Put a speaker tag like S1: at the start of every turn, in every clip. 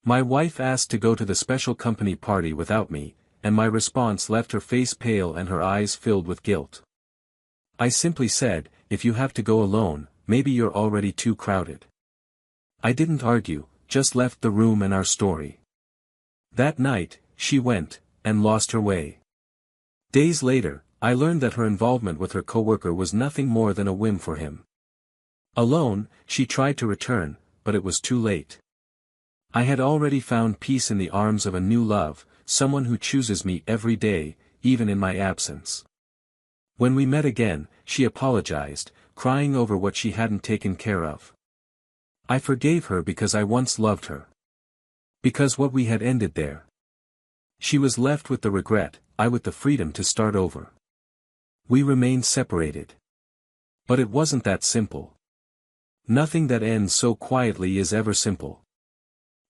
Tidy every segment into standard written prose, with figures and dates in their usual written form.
S1: My wife asked to go to the special company party without me, and my response left her face pale and her eyes filled with guilt. I simply said, "If you have to go alone, maybe you're already too crowded." I didn't argue, just left the room and our story. That night, she went, and lost her way. Days later, I learned that her involvement with her coworker was nothing more than a whim for him. Alone, she tried to return, but it was too late. I had already found peace in the arms of a new love, someone who chooses me every day, even in my absence. When we met again, she apologized, crying over what she hadn't taken care of. I forgave her because I once loved her. Because what we had ended there. She was left with the regret, I with the freedom to start over. We remained separated. But it wasn't that simple. Nothing that ends so quietly is ever simple.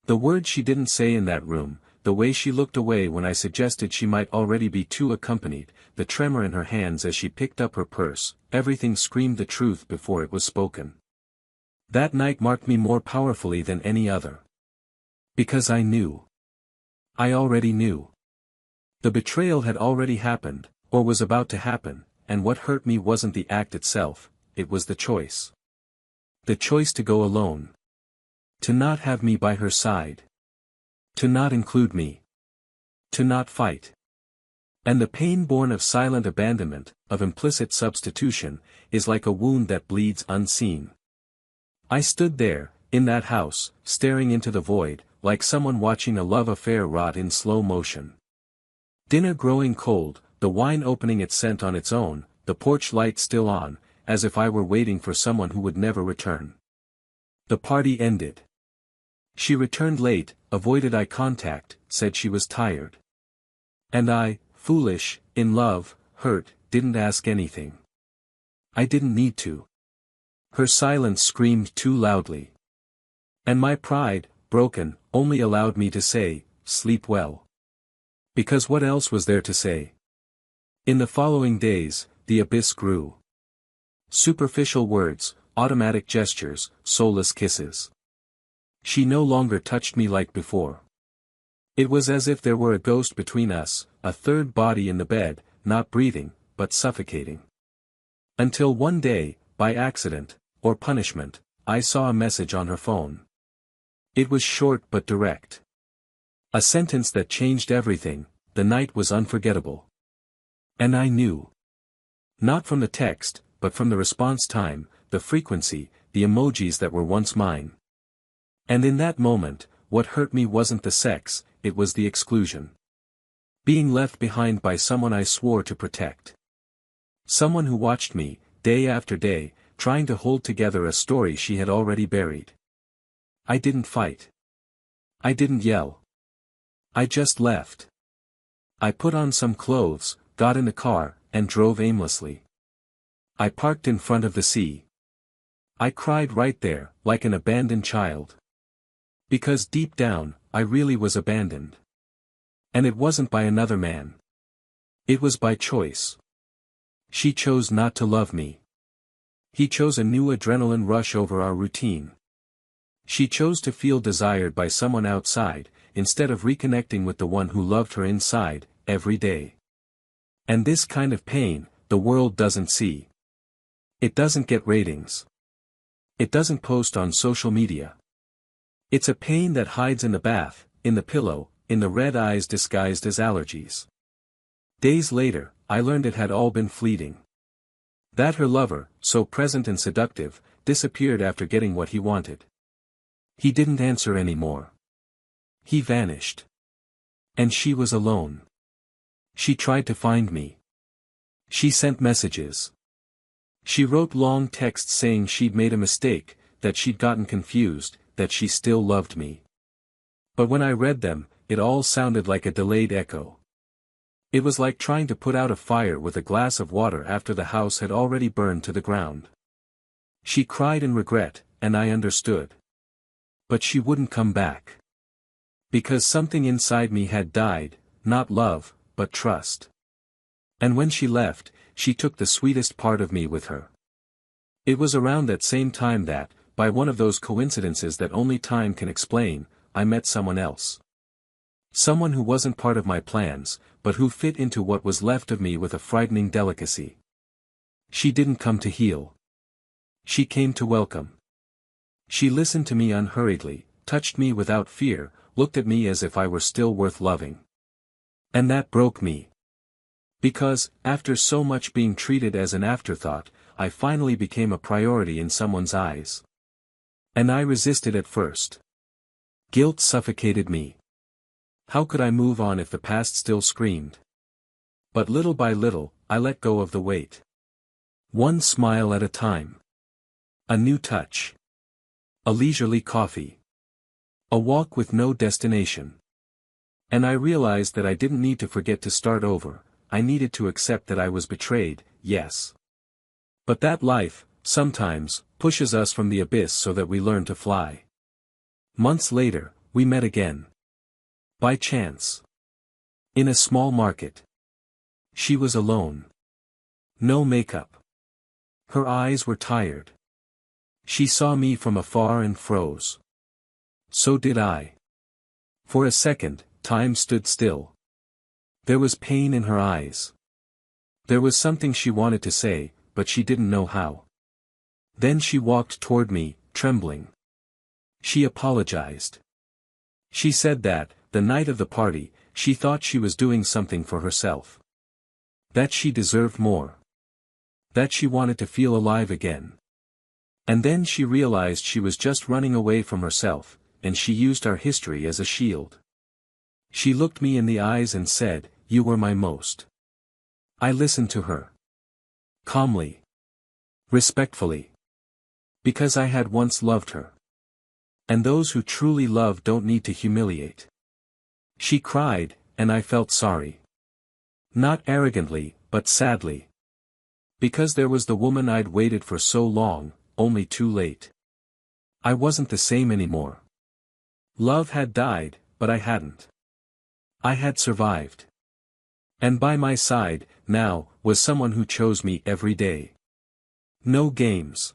S1: The words she didn't say in that room, the way she looked away when I suggested she might already be too accompanied, the tremor in her hands as she picked up her purse, everything screamed the truth before it was spoken. That night marked me more powerfully than any other. Because I knew. I already knew. The betrayal had already happened, or was about to happen, and what hurt me wasn't the act itself, it was the choice. The choice to go alone. To not have me by her side. To not include me. To not fight. And the pain born of silent abandonment, of implicit substitution, is like a wound that bleeds unseen. I stood there, in that house, staring into the void, like someone watching a love affair rot in slow motion. Dinner growing cold, the wine opening its scent on its own, the porch light still on, as if I were waiting for someone who would never return. The party ended. She returned late, avoided eye contact, said she was tired. And I, foolish, in love, hurt, didn't ask anything. I didn't need to. Her silence screamed too loudly. And my pride, broken, only allowed me to say, "Sleep well." Because what else was there to say? In the following days, the abyss grew. Superficial words, automatic gestures, soulless kisses. She no longer touched me like before. It was as if there were a ghost between us, a third body in the bed, not breathing, but suffocating. Until one day, by accident, or punishment, I saw a message on her phone. It was short but direct. A sentence that changed everything, the night was unforgettable. And I knew. Not from the text, but from the response time, the frequency, the emojis that were once mine. And in that moment, what hurt me wasn't the sex, it was the exclusion. Being left behind by someone I swore to protect. Someone who watched me, day after day, trying to hold together a story she had already buried. I didn't fight. I didn't yell. I just left. I put on some clothes, got in the car, and drove aimlessly. I parked in front of the sea. I cried right there, like an abandoned child. Because deep down, I really was abandoned. And it wasn't by another man. It was by choice. She chose not to love me. He chose a new adrenaline rush over our routine. She chose to feel desired by someone outside, instead of reconnecting with the one who loved her inside, every day. And this kind of pain, the world doesn't see. It doesn't get ratings. It doesn't post on social media. It's a pain that hides in the bath, in the pillow, in the red eyes disguised as allergies. Days later, I learned it had all been fleeting. That her lover, so present and seductive, disappeared after getting what he wanted. He didn't answer anymore. He vanished. And she was alone. She tried to find me. She sent messages. She wrote long texts saying she'd made a mistake, that she'd gotten confused, that she still loved me. But when I read them, it all sounded like a delayed echo. It was like trying to put out a fire with a glass of water after the house had already burned to the ground. She cried in regret, and I understood. But she wouldn't come back. Because something inside me had died, not love, but trust. And when she left, she took the sweetest part of me with her. It was around that same time that, by one of those coincidences that only time can explain, I met someone else. Someone who wasn't part of my plans, but who fit into what was left of me with a frightening delicacy. She didn't come to heal. She came to welcome. She listened to me unhurriedly, touched me without fear, looked at me as if I were still worth loving. And that broke me. Because, after so much being treated as an afterthought, I finally became a priority in someone's eyes. And I resisted at first. Guilt suffocated me. How could I move on if the past still screamed? But little by little, I let go of the weight. One smile at a time. A new touch. A leisurely coffee. A walk with no destination. And I realized that I didn't need to forget to start over, I needed to accept that I was betrayed, yes. But that life, sometimes, pushes us from the abyss so that we learn to fly. Months later, we met again. By chance. In a small market. She was alone. No makeup. Her eyes were tired. She saw me from afar and froze. So did I. For a second, time stood still. There was pain in her eyes. There was something she wanted to say, but she didn't know how. Then she walked toward me, trembling. She apologized. She said that, the night of the party, she thought she was doing something for herself. That she deserved more. That she wanted to feel alive again. And then she realized she was just running away from herself, and she used our history as a shield. She looked me in the eyes and said, "You were my most." I listened to her. Calmly. Respectfully. Because I had once loved her. And those who truly love don't need to humiliate. She cried, and I felt sorry. Not arrogantly, but sadly. Because there was the woman I'd waited for so long, only too late. I wasn't the same anymore. Love had died, but I hadn't. I had survived. And by my side, now, was someone who chose me every day. No games.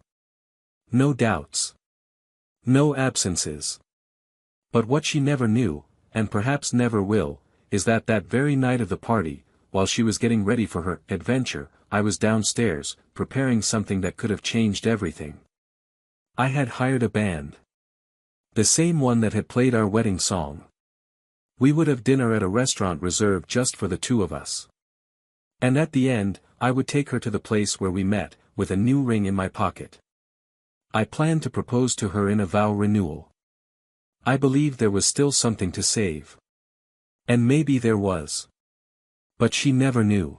S1: No doubts. No absences. But what she never knew, and perhaps never will, is that that very night of the party, while she was getting ready for her adventure, I was downstairs, preparing something that could have changed everything. I had hired a band. The same one that had played our wedding song. We would have dinner at a restaurant reserved just for the two of us. And at the end, I would take her to the place where we met, with a new ring in my pocket. I planned to propose to her in a vow renewal. I believed there was still something to save. And maybe there was. But she never knew.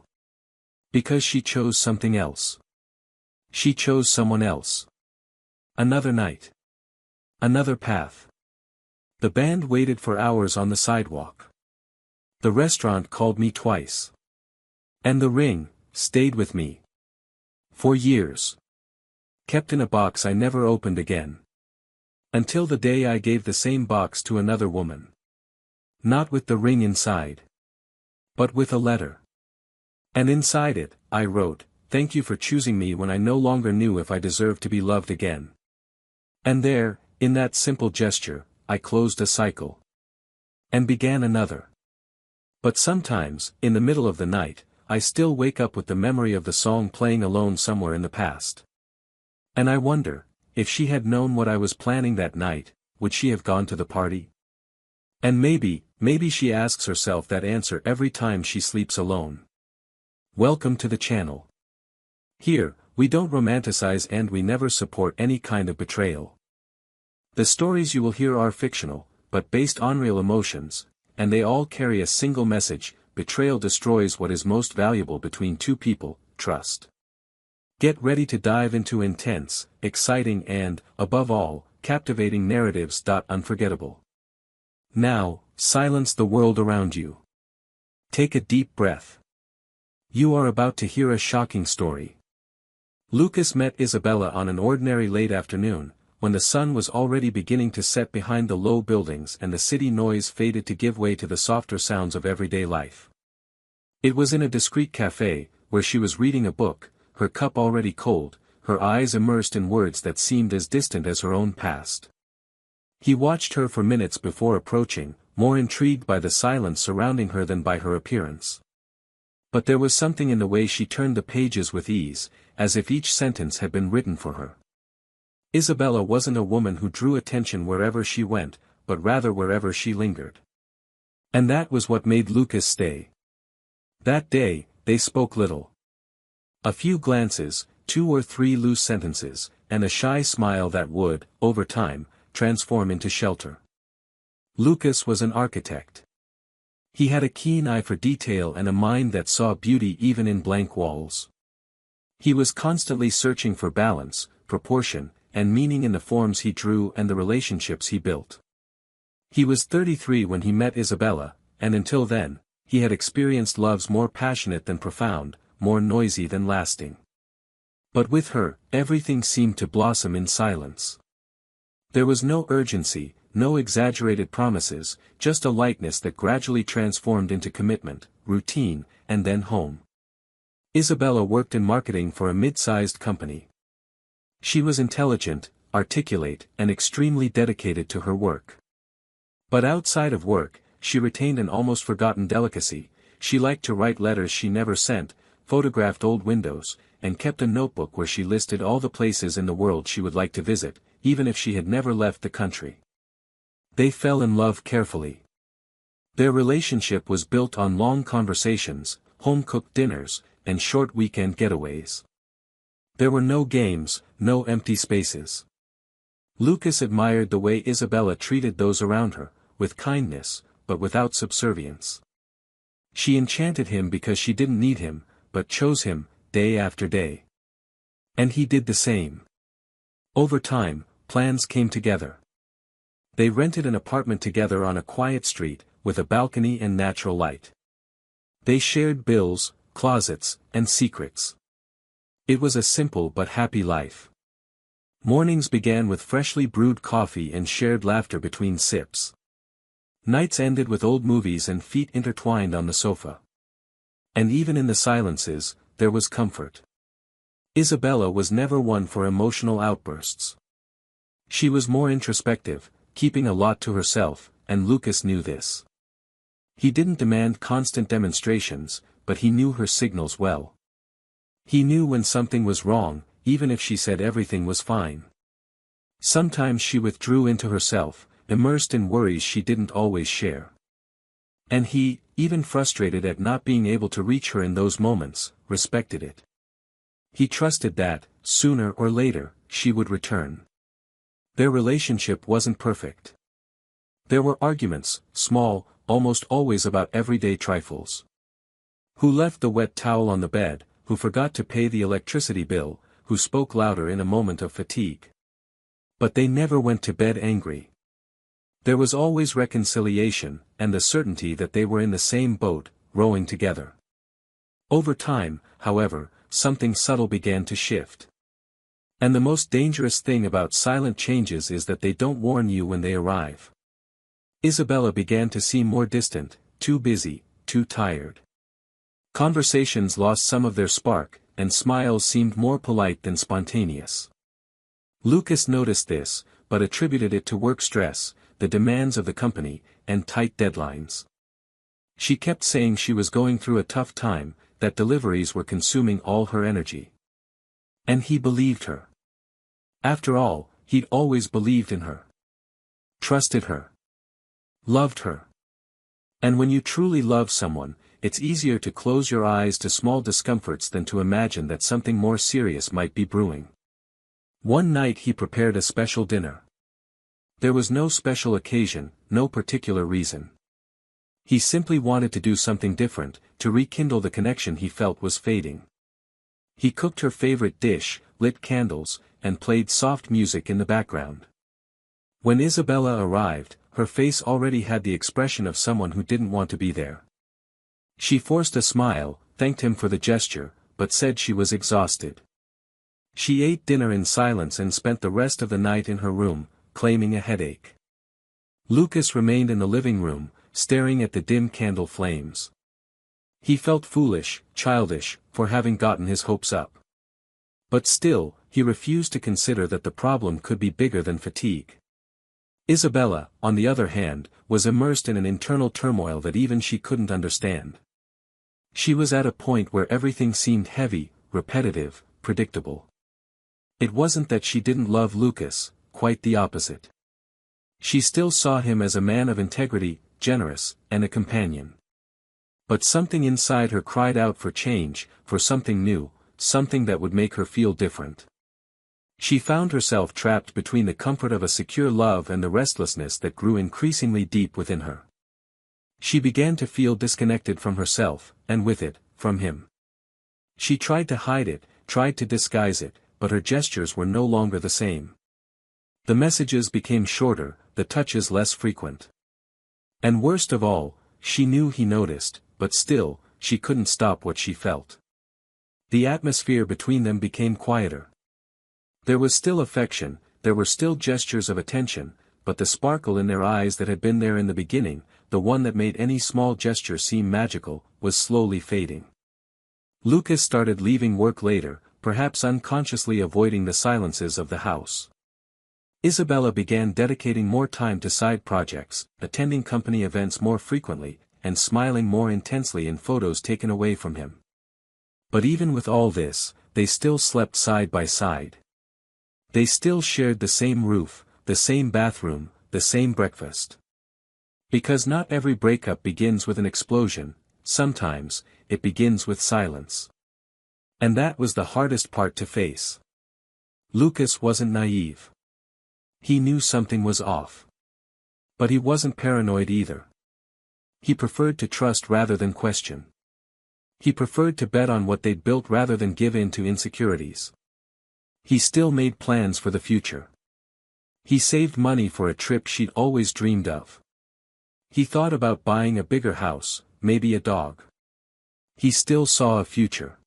S1: Because she chose something else. She chose someone else. Another night. Another path. The band waited for hours on the sidewalk. The restaurant called me twice. And the ring stayed with me. For years. Kept in a box I never opened again. Until the day I gave the same box to another woman. Not with the ring inside. But with a letter. And inside it, I wrote, "Thank you for choosing me when I no longer knew if I deserved to be loved again." And there, in that simple gesture, I closed a cycle. And began another. But sometimes, in the middle of the night, I still wake up with the memory of the song playing alone somewhere in the past. And I wonder, if she had known what I was planning that night, would she have gone to the party? And maybe she asks herself that answer every time she sleeps alone. Welcome to the channel. Here, we don't romanticize and we never support any kind of betrayal. The stories you will hear are fictional, but based on real emotions, and they all carry a single message: betrayal destroys what is most valuable between two people, trust. Get ready to dive into intense, exciting and, above all, captivating narratives. Unforgettable. Now, silence the world around you. Take a deep breath. You are about to hear a shocking story. Lucas met Isabella on an ordinary late afternoon, when the sun was already beginning to set behind the low buildings and the city noise faded to give way to the softer sounds of everyday life. It was in a discreet cafe, where she was reading a book, her cup already cold, her eyes immersed in words that seemed as distant as her own past. He watched her for minutes before approaching, more intrigued by the silence surrounding her than by her appearance. But there was something in the way she turned the pages with ease, as if each sentence had been written for her. Isabella wasn't a woman who drew attention wherever she went, but rather wherever she lingered. And that was what made Lucas stay. That day, they spoke little. A few glances, 2 or 3 loose sentences, and a shy smile that would, over time, transform into shelter. Lucas was an architect. He had a keen eye for detail and a mind that saw beauty even in blank walls. He was constantly searching for balance, proportion, and meaning in the forms he drew and the relationships he built. He was 33 when he met Isabella, and until then, he had experienced loves more passionate than profound, more noisy than lasting. But with her, everything seemed to blossom in silence. There was no urgency, no exaggerated promises, just a lightness that gradually transformed into commitment, routine, and then home. Isabella worked in marketing for a mid-sized company. She was intelligent, articulate, and extremely dedicated to her work. But outside of work, she retained an almost forgotten delicacy. She liked to write letters she never sent, photographed old windows, and kept a notebook where she listed all the places in the world she would like to visit, even if she had never left the country. They fell in love carefully. Their relationship was built on long conversations, home-cooked dinners, and short weekend getaways. There were no games, no empty spaces. Lucas admired the way Isabella treated those around her, with kindness, but without subservience. She enchanted him because she didn't need him, but chose him, day after day. And he did the same. Over time, plans came together. They rented an apartment together on a quiet street, with a balcony and natural light. They shared bills, closets, and secrets. It was a simple but happy life. Mornings began with freshly brewed coffee and shared laughter between sips. Nights ended with old movies and feet intertwined on the sofa. And even in the silences, there was comfort. Isabella was never one for emotional outbursts. She was more introspective, keeping a lot to herself, and Lucas knew this. He didn't demand constant demonstrations, but he knew her signals well. He knew when something was wrong, even if she said everything was fine. Sometimes she withdrew into herself, immersed in worries she didn't always share. And he, even frustrated at not being able to reach her in those moments, respected it. He trusted that, sooner or later, she would return. Their relationship wasn't perfect. There were arguments, small, almost always about everyday trifles. Who left the wet towel on the bed, who forgot to pay the electricity bill, who spoke louder in a moment of fatigue. But they never went to bed angry. There was always reconciliation, and the certainty that they were in the same boat, rowing together. Over time, however, something subtle began to shift. And the most dangerous thing about silent changes is that they don't warn you when they arrive. Isabella began to seem more distant, too busy, too tired. Conversations lost some of their spark, and smiles seemed more polite than spontaneous. Lucas noticed this, but attributed it to work stress, the demands of the company, and tight deadlines. She kept saying she was going through a tough time, that deliveries were consuming all her energy. And he believed her. After all, he'd always believed in her. Trusted her. Loved her. And when you truly love someone, it's easier to close your eyes to small discomforts than to imagine that something more serious might be brewing. One night he prepared a special dinner. There was no special occasion, no particular reason. He simply wanted to do something different, to rekindle the connection he felt was fading. He cooked her favorite dish, lit candles, and played soft music in the background. When Isabella arrived, her face already had the expression of someone who didn't want to be there. She forced a smile, thanked him for the gesture, but said she was exhausted. She ate dinner in silence and spent the rest of the night in her room, claiming a headache. Lucas remained in the living room, staring at the dim candle flames. He felt foolish, childish, for having gotten his hopes up. But still, he refused to consider that the problem could be bigger than fatigue. Isabella, on the other hand, was immersed in an internal turmoil that even she couldn't understand. She was at a point where everything seemed heavy, repetitive, predictable. It wasn't that she didn't love Lucas, quite the opposite. She still saw him as a man of integrity, generous, and a companion. But something inside her cried out for change, for something new, something that would make her feel different. She found herself trapped between the comfort of a secure love and the restlessness that grew increasingly deep within her. She began to feel disconnected from herself, and with it, from him. She tried to hide it, tried to disguise it, but her gestures were no longer the same. The messages became shorter, the touches less frequent. And worst of all, she knew he noticed, but still, she couldn't stop what she felt. The atmosphere between them became quieter. There was still affection, there were still gestures of attention, but the sparkle in their eyes that had been there in the beginning, the one that made any small gesture seem magical, was slowly fading. Lucas started leaving work later, perhaps unconsciously avoiding the silences of the house. Isabella began dedicating more time to side projects, attending company events more frequently, and smiling more intensely in photos taken away from him. But even with all this, they still slept side by side. They still shared the same roof, the same bathroom, the same breakfast. Because not every breakup begins with an explosion, sometimes, it begins with silence. And that was the hardest part to face. Lucas wasn't naive. He knew something was off. But he wasn't paranoid either. He preferred to trust rather than question. He preferred to bet on what they'd built rather than give in to insecurities. He still made plans for the future. He saved money for a trip she'd always dreamed of. He thought about buying a bigger house, maybe a dog. He still saw a future.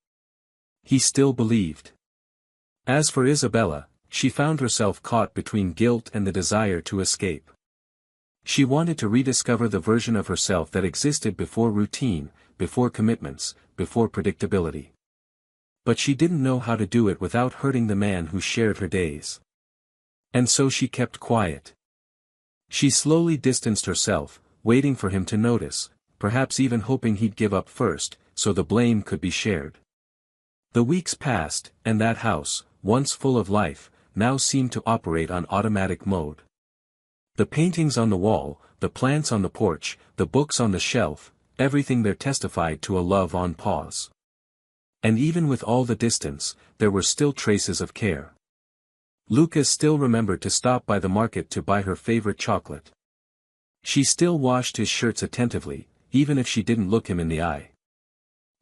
S1: He still believed. As for Isabella, she found herself caught between guilt and the desire to escape. She wanted to rediscover the version of herself that existed before routine, before commitments, before predictability. But she didn't know how to do it without hurting the man who shared her days. And so she kept quiet. She slowly distanced herself, waiting for him to notice, perhaps even hoping he'd give up first, so the blame could be shared. The weeks passed, and that house, once full of life, now seemed to operate on automatic mode. The paintings on the wall, the plants on the porch, the books on the shelf, everything there testified to a love on pause. And even with all the distance, there were still traces of care. Lucas still remembered to stop by the market to buy her favorite chocolate. She still washed his shirts attentively, even if she didn't look him in the eye.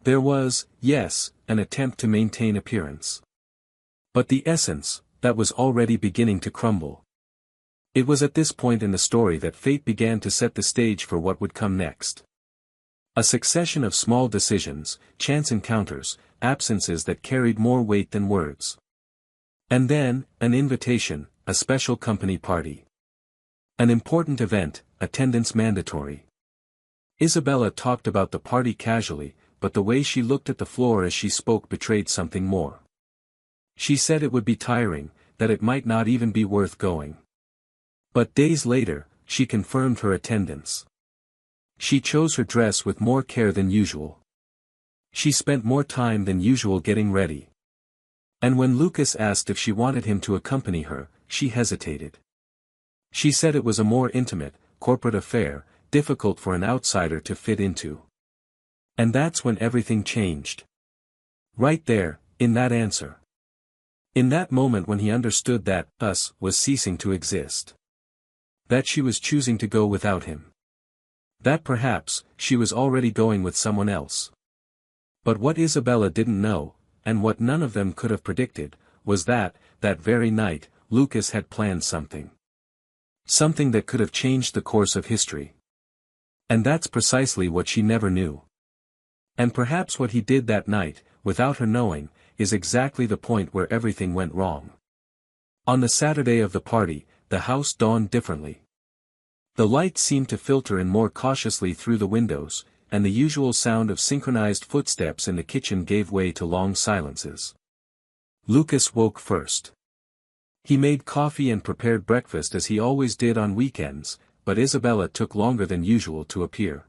S1: There was, yes, an attempt to maintain appearance. But the essence, that was already beginning to crumble. It was at this point in the story that fate began to set the stage for what would come next. A succession of small decisions, chance encounters, absences that carried more weight than words. And then, an invitation, a special company party. An important event, attendance mandatory. Isabella talked about the party casually, but the way she looked at the floor as she spoke betrayed something more. She said it would be tiring, that it might not even be worth going. But days later, she confirmed her attendance. She chose her dress with more care than usual. She spent more time than usual getting ready. And when Lucas asked if she wanted him to accompany her, she hesitated. She said it was a more intimate, corporate affair, difficult for an outsider to fit into. And that's when everything changed. Right there, in that answer. In that moment when he understood that us was ceasing to exist. That she was choosing to go without him. That perhaps, she was already going with someone else. But what Isabella didn't know, and what none of them could have predicted, was that very night, Lucas had planned something. Something that could have changed the course of history. And that's precisely what she never knew. And perhaps what he did that night, without her knowing, is exactly the point where everything went wrong. On the Saturday of the party, the house dawned differently. The light seemed to filter in more cautiously through the windows, and the usual sound of synchronized footsteps in the kitchen gave way to long silences. Lucas woke first. He made coffee and prepared breakfast as he always did on weekends, but Isabella took longer than usual to appear.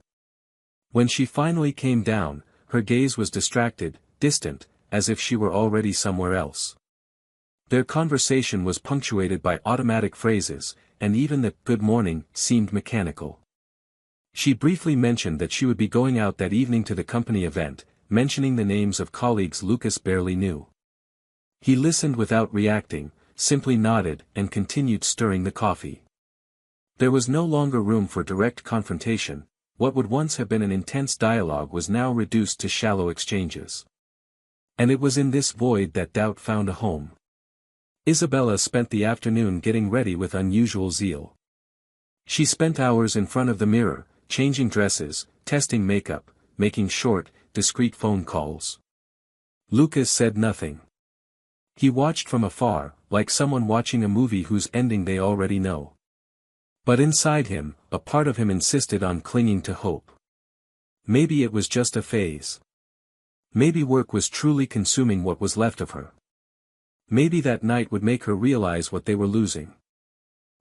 S1: When she finally came down, her gaze was distracted, distant, as if she were already somewhere else. Their conversation was punctuated by automatic phrases, and even the "good morning" seemed mechanical. She briefly mentioned that she would be going out that evening to the company event, mentioning the names of colleagues Lucas barely knew. He listened without reacting, simply nodded and continued stirring the coffee. There was no longer room for direct confrontation. What would once have been an intense dialogue was now reduced to shallow exchanges. And it was in this void that doubt found a home. Isabella spent the afternoon getting ready with unusual zeal. She spent hours in front of the mirror, changing dresses, testing makeup, making short, discreet phone calls. Lucas said nothing. He watched from afar, like someone watching a movie whose ending they already know. But inside him, a part of him insisted on clinging to hope. Maybe it was just a phase. Maybe work was truly consuming what was left of her. Maybe that night would make her realize what they were losing.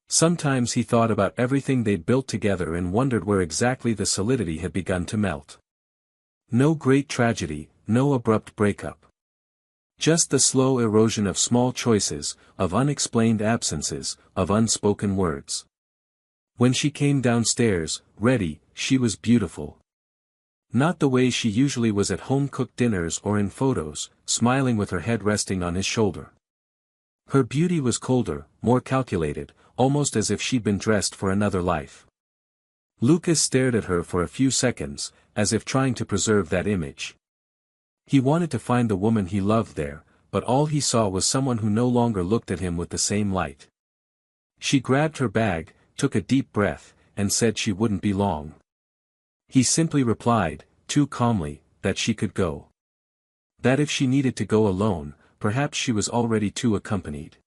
S1: Sometimes he thought about everything they'd built together and wondered where exactly the solidity had begun to melt. No great tragedy, no abrupt breakup. Just the slow erosion of small choices, of unexplained absences, of unspoken words. When she came downstairs, ready, she was beautiful. Not the way she usually was at home-cooked dinners or in photos, smiling with her head resting on his shoulder. Her beauty was colder, more calculated, almost as if she'd been dressed for another life. Lucas stared at her for a few seconds, as if trying to preserve that image. He wanted to find the woman he loved there, but all he saw was someone who no longer looked at him with the same light. She grabbed her bag, took a deep breath, and said she wouldn't be long. He simply replied, too calmly, that she could go. That if she needed to go alone, perhaps she was already too accompanied.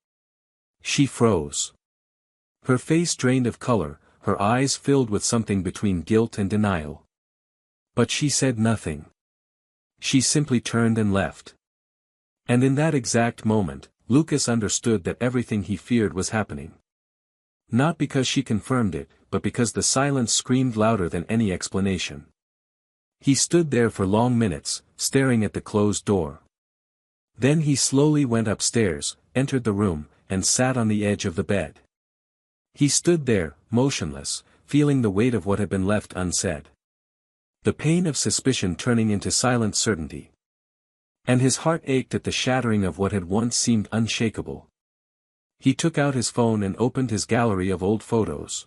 S1: She froze. Her face drained of color, her eyes filled with something between guilt and denial. But she said nothing. She simply turned and left. And in that exact moment, Lucas understood that everything he feared was happening. Not because she confirmed it, but because the silence screamed louder than any explanation. He stood there for long minutes, staring at the closed door. Then he slowly went upstairs, entered the room, and sat on the edge of the bed. He stood there, motionless, feeling the weight of what had been left unsaid. The pain of suspicion turning into silent certainty. And his heart ached at the shattering of what had once seemed unshakable. He took out his phone and opened his gallery of old photos.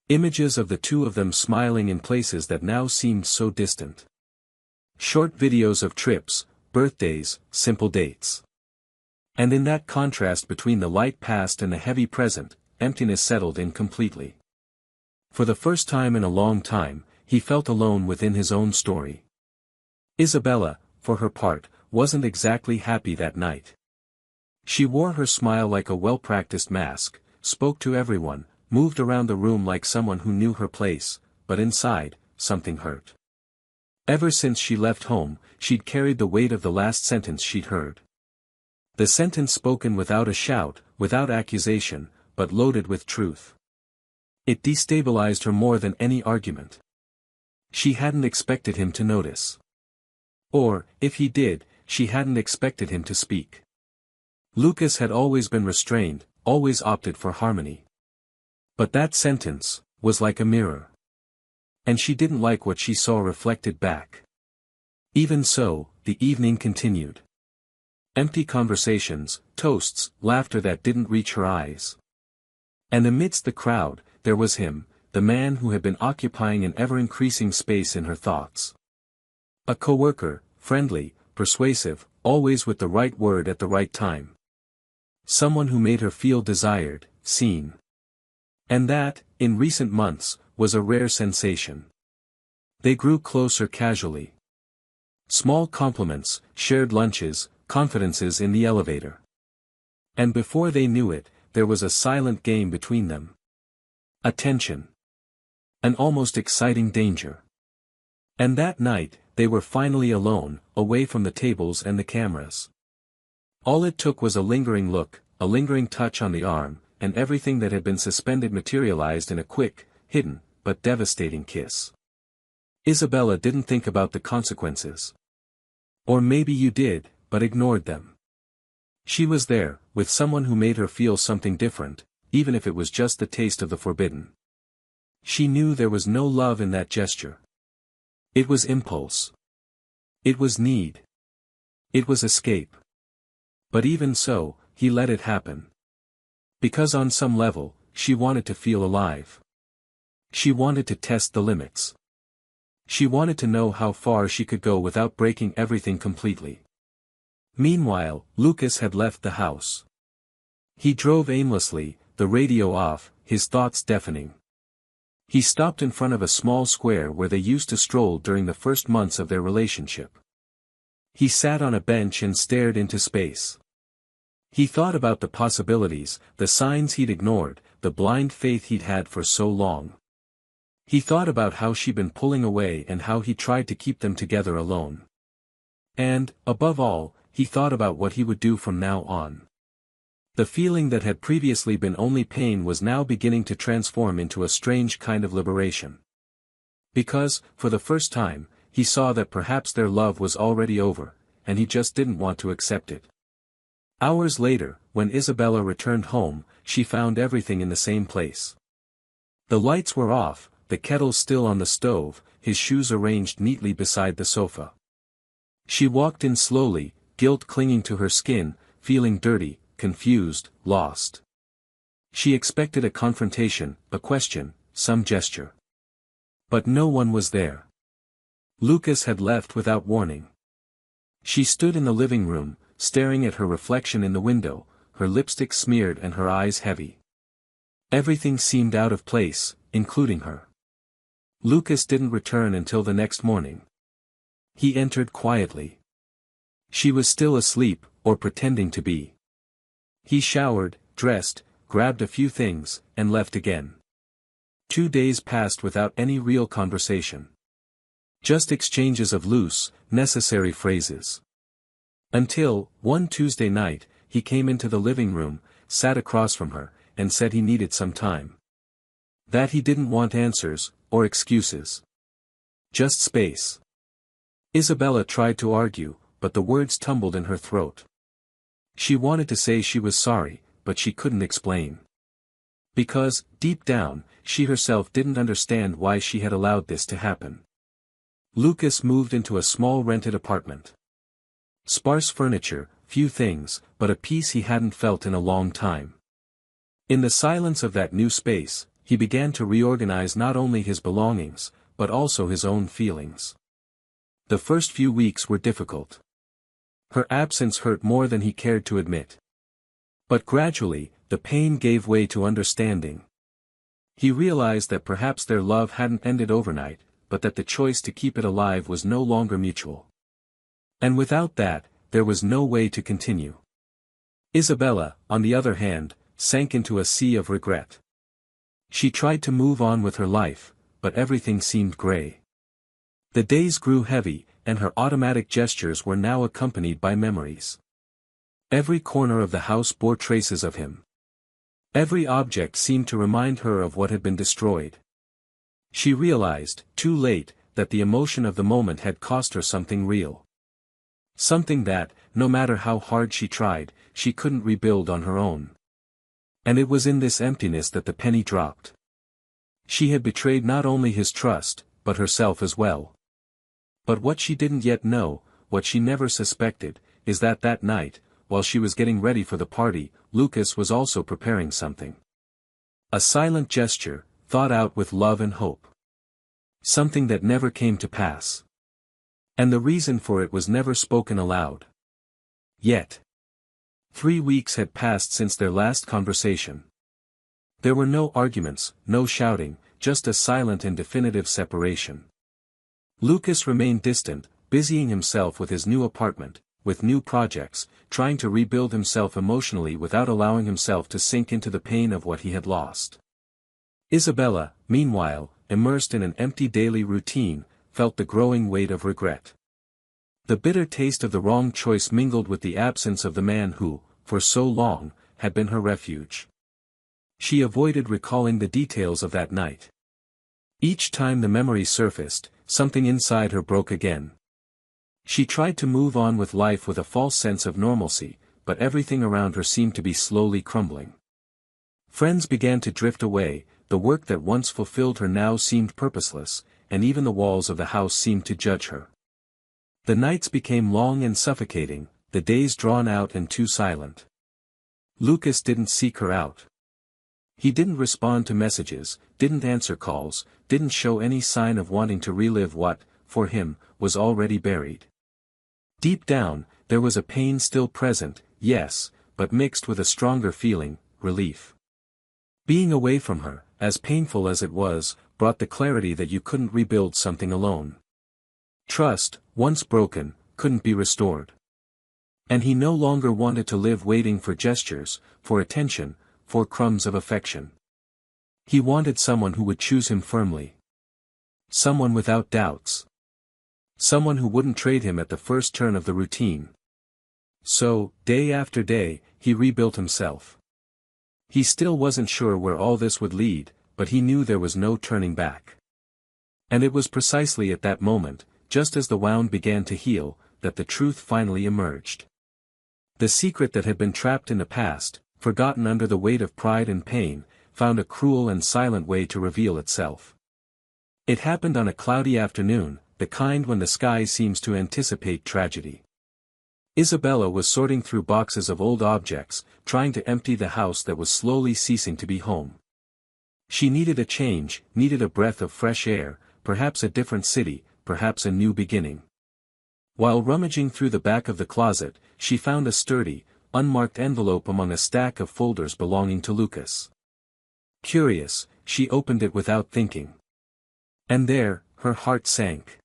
S1: Images of the two of them smiling in places that now seemed so distant. Short videos of trips, birthdays, simple dates. And in that contrast between the light past and the heavy present, emptiness settled in completely. For the first time in a long time, he felt alone within his own story. Isabella, for her part, wasn't exactly happy that night. She wore her smile like a well-practiced mask, spoke to everyone, moved around the room like someone who knew her place, but inside, something hurt. Ever since she left home, she'd carried the weight of the last sentence she'd heard. The sentence spoken without a shout, without accusation, but loaded with truth. It destabilized her more than any argument. She hadn't expected him to notice. Or, if he did, she hadn't expected him to speak. Lucas had always been restrained, always opted for harmony. But that sentence was like a mirror. And she didn't like what she saw reflected back. Even so, the evening continued. Empty conversations, toasts, laughter that didn't reach her eyes. And amidst the crowd, there was him, the man who had been occupying an ever-increasing space in her thoughts. A coworker, friendly, persuasive, always with the right word at the right time. Someone who made her feel desired, seen. And that, in recent months, was a rare sensation. They grew closer casually. Small compliments, shared lunches, confidences in the elevator. And before they knew it, there was a silent game between them. A tension. An almost exciting danger. And that night, they were finally alone, away from the tables and the cameras. All it took was a lingering look, a lingering touch on the arm, and everything that had been suspended materialized in a quick, hidden, but devastating kiss. Isabella didn't think about the consequences. Or maybe you did, but ignored them. She was there, with someone who made her feel something different, even if it was just the taste of the forbidden. She knew there was no love in that gesture. It was impulse. It was need. It was escape. But even so, he let it happen. Because on some level, she wanted to feel alive. She wanted to test the limits. She wanted to know how far she could go without breaking everything completely. Meanwhile, Lucas had left the house. He drove aimlessly, the radio off, his thoughts deafening. He stopped in front of a small square where they used to stroll during the first months of their relationship. He sat on a bench and stared into space. He thought about the possibilities, the signs he'd ignored, the blind faith he'd had for so long. He thought about how she'd been pulling away and how he tried to keep them together alone. And, above all, he thought about what he would do from now on. The feeling that had previously been only pain was now beginning to transform into a strange kind of liberation. Because, for the first time, he saw that perhaps their love was already over, and he just didn't want to accept it. Hours later, when Isabella returned home, she found everything in the same place. The lights were off, the kettle still on the stove, his shoes arranged neatly beside the sofa. She walked in slowly, guilt clinging to her skin, feeling dirty, confused, lost. She expected a confrontation, a question, some gesture. But no one was there. Lucas had left without warning. She stood in the living room, staring at her reflection in the window, her lipstick smeared and her eyes heavy. Everything seemed out of place, including her. Lucas didn't return until the next morning. He entered quietly. She was still asleep, or pretending to be. He showered, dressed, grabbed a few things, and left again. 2 days passed without any real conversation. Just exchanges of loose, necessary phrases. Until, one Tuesday night, he came into the living room, sat across from her, and said he needed some time. That he didn't want answers, or excuses. Just space. Isabella tried to argue, but the words tumbled in her throat. She wanted to say she was sorry, but she couldn't explain. Because, deep down, she herself didn't understand why she had allowed this to happen. Lucas moved into a small rented apartment. Sparse furniture, few things, but a peace he hadn't felt in a long time. In the silence of that new space, he began to reorganize not only his belongings, but also his own feelings. The first few weeks were difficult. Her absence hurt more than he cared to admit. But gradually, the pain gave way to understanding. He realized that perhaps their love hadn't ended overnight, but that the choice to keep it alive was no longer mutual. And without that, there was no way to continue. Isabella, on the other hand, sank into a sea of regret. She tried to move on with her life, but everything seemed gray. The days grew heavy, and her automatic gestures were now accompanied by memories. Every corner of the house bore traces of him. Every object seemed to remind her of what had been destroyed. She realized, too late, that the emotion of the moment had cost her something real. Something that, no matter how hard she tried, she couldn't rebuild on her own. And it was in this emptiness that the penny dropped. She had betrayed not only his trust, but herself as well. But what she didn't yet know, what she never suspected, is that that night, while she was getting ready for the party, Lucas was also preparing something. A silent gesture, thought out with love and hope. Something that never came to pass. And the reason for it was never spoken aloud. Yet. 3 weeks had passed since their last conversation. There were no arguments, no shouting, just a silent and definitive separation. Lucas remained distant, busying himself with his new apartment, with new projects, trying to rebuild himself emotionally without allowing himself to sink into the pain of what he had lost. Isabella, meanwhile, immersed in an empty daily routine, felt the growing weight of regret. The bitter taste of the wrong choice mingled with the absence of the man who, for so long, had been her refuge. She avoided recalling the details of that night. Each time the memory surfaced, something inside her broke again. She tried to move on with life with a false sense of normalcy, but everything around her seemed to be slowly crumbling. Friends began to drift away, the work that once fulfilled her now seemed purposeless, and even the walls of the house seemed to judge her. The nights became long and suffocating, the days drawn out and too silent. Lucas didn't seek her out. He didn't respond to messages, didn't answer calls, didn't show any sign of wanting to relive what, for him, was already buried. Deep down, there was a pain still present, yes, but mixed with a stronger feeling, relief. Being away from her, as painful as it was, brought the clarity that you couldn't rebuild something alone. Trust, once broken, couldn't be restored. And he no longer wanted to live waiting for gestures, for attention, for crumbs of affection. He wanted someone who would choose him firmly. Someone without doubts. Someone who wouldn't trade him at the first turn of the routine. So, day after day, he rebuilt himself. He still wasn't sure where all this would lead, but he knew there was no turning back. And it was precisely at that moment, just as the wound began to heal, that the truth finally emerged. The secret that had been trapped in the past, forgotten under the weight of pride and pain, found a cruel and silent way to reveal itself. It happened on a cloudy afternoon, the kind when the sky seems to anticipate tragedy. Isabella was sorting through boxes of old objects, trying to empty the house that was slowly ceasing to be home. She needed a change, needed a breath of fresh air, perhaps a different city, perhaps a new beginning. While rummaging through the back of the closet, she found a sturdy, unmarked envelope among a stack of folders belonging to Lucas. Curious, she opened it without thinking. And there, her heart sank.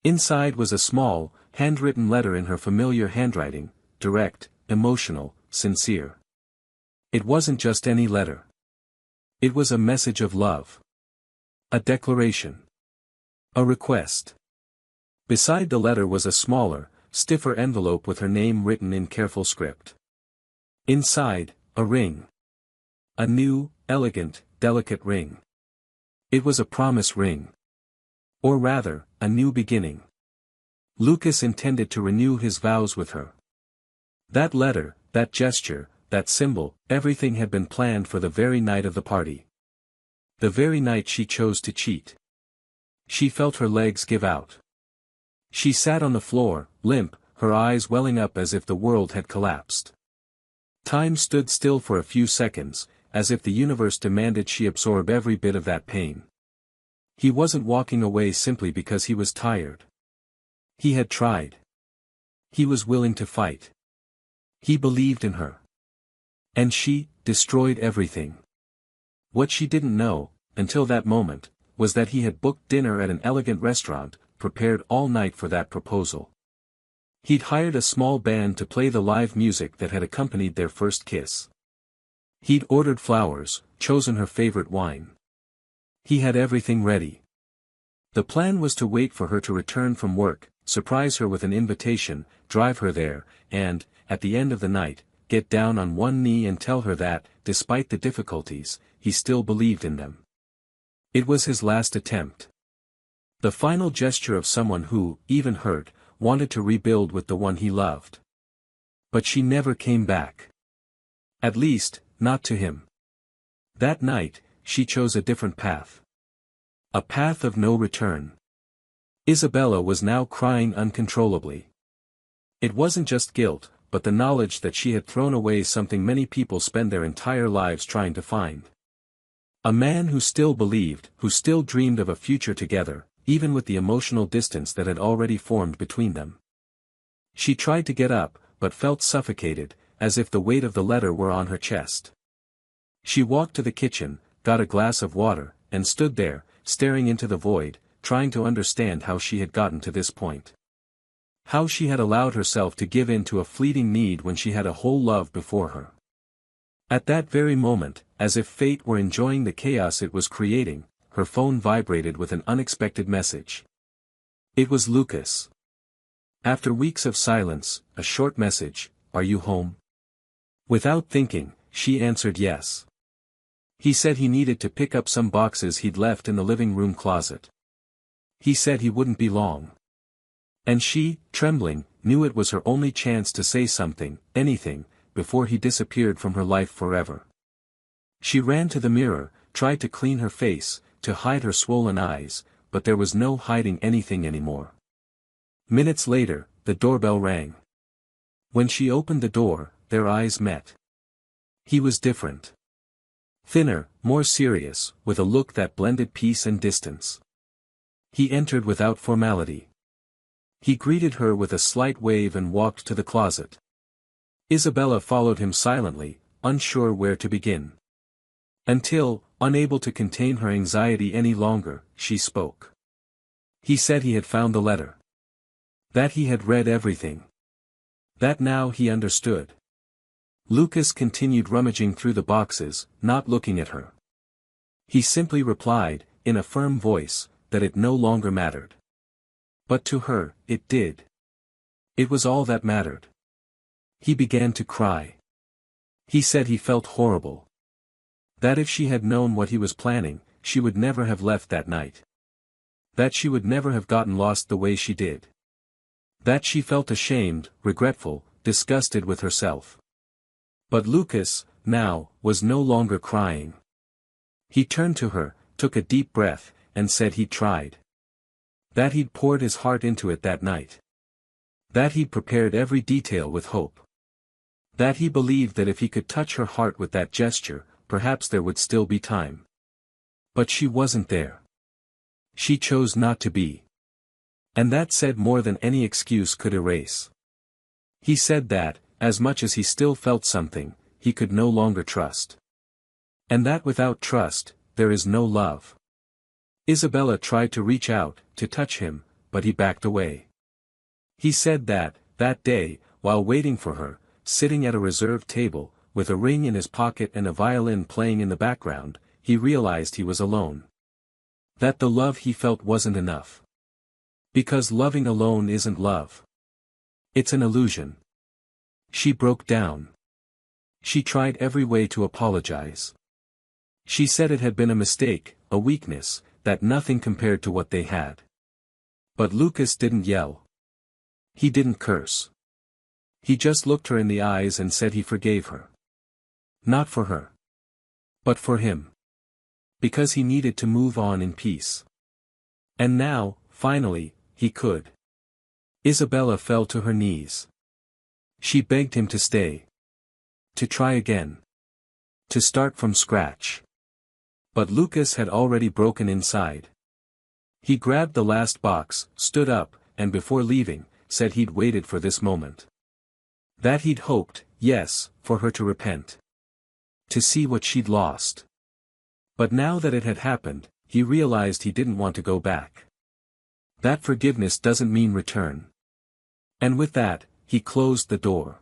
S1: Inside was a small, handwritten letter in her familiar handwriting, direct, emotional, sincere. It wasn't just any letter. It was a message of love. A declaration. A request. Beside the letter was a smaller, stiffer envelope with her name written in careful script. Inside, a ring. A new, elegant, delicate ring. It was a promise ring. Or rather, a new beginning. Lucas intended to renew his vows with her. That letter, that gesture, that symbol, everything had been planned for the very night of the party. The very night she chose to cheat. She felt her legs give out. She sat on the floor, limp, her eyes welling up as if the world had collapsed. Time stood still for a few seconds, as if the universe demanded she absorb every bit of that pain. He wasn't walking away simply because he was tired. He had tried. He was willing to fight. He believed in her. And she, destroyed everything. What she didn't know, until that moment, was that he had booked dinner at an elegant restaurant, prepared all night for that proposal. He'd hired a small band to play the live music that had accompanied their first kiss. He'd ordered flowers, chosen her favorite wine. He had everything ready. The plan was to wait for her to return from work, surprise her with an invitation, drive her there, and, at the end of the night, get down on one knee and tell her that, despite the difficulties, he still believed in them. It was his last attempt. The final gesture of someone who, even hurt, wanted to rebuild with the one he loved. But she never came back. At least, not to him. That night, she chose a different path. A path of no return. Isabella was now crying uncontrollably. It wasn't just guilt, but the knowledge that she had thrown away something many people spend their entire lives trying to find. A man who still believed, who still dreamed of a future together, even with the emotional distance that had already formed between them. She tried to get up, but felt suffocated, as if the weight of the letter were on her chest. She walked to the kitchen, got a glass of water, and stood there, staring into the void, trying to understand how she had gotten to this point. How she had allowed herself to give in to a fleeting need when she had a whole love before her. At that very moment, as if fate were enjoying the chaos it was creating, her phone vibrated with an unexpected message. It was Lucas. After weeks of silence, a short message, "Are you home?" Without thinking, she answered yes. He said he needed to pick up some boxes he'd left in the living room closet. He said he wouldn't be long. And she, trembling, knew it was her only chance to say something, anything, before he disappeared from her life forever. She ran to the mirror, tried to clean her face, to hide her swollen eyes, but there was no hiding anything anymore. Minutes later, the doorbell rang. When she opened the door, their eyes met. He was different. Thinner, more serious, with a look that blended peace and distance. He entered without formality. He greeted her with a slight wave and walked to the closet. Isabella followed him silently, unsure where to begin. Until, unable to contain her anxiety any longer, she spoke. He said he had found the letter. That he had read everything. That now he understood. Lucas continued rummaging through the boxes, not looking at her. He simply replied, in a firm voice, that it no longer mattered. But to her, it did. It was all that mattered. He began to cry. He said he felt horrible. That if she had known what he was planning, she would never have left that night. That she would never have gotten lost the way she did. That she felt ashamed, regretful, disgusted with herself. But Lucas, now, was no longer crying. He turned to her, took a deep breath, and said he'd tried. That he'd poured his heart into it that night. That he'd prepared every detail with hope. That he believed that if he could touch her heart with that gesture, perhaps there would still be time. But she wasn't there. She chose not to be. And that said more than any excuse could erase. He said that, as much as he still felt something, he could no longer trust. And that without trust, there is no love. Isabella tried to reach out, to touch him, but he backed away. He said that day, while waiting for her, sitting at a reserved table, with a ring in his pocket and a violin playing in the background, he realized he was alone. That the love he felt wasn't enough. Because loving alone isn't love. It's an illusion. She broke down. She tried every way to apologize. She said it had been a mistake, a weakness, that nothing compared to what they had. But Lucas didn't yell. He didn't curse. He just looked her in the eyes and said he forgave her. Not for her. But for him. Because he needed to move on in peace. And now, finally, he could. Isabella fell to her knees. She begged him to stay. To try again. To start from scratch. But Lucas had already broken inside. He grabbed the last box, stood up, and before leaving, said he'd waited for this moment. That he'd hoped, yes, for her to repent. To see what she'd lost. But now that it had happened, he realized he didn't want to go back. That forgiveness doesn't mean return. And with that, he closed the door.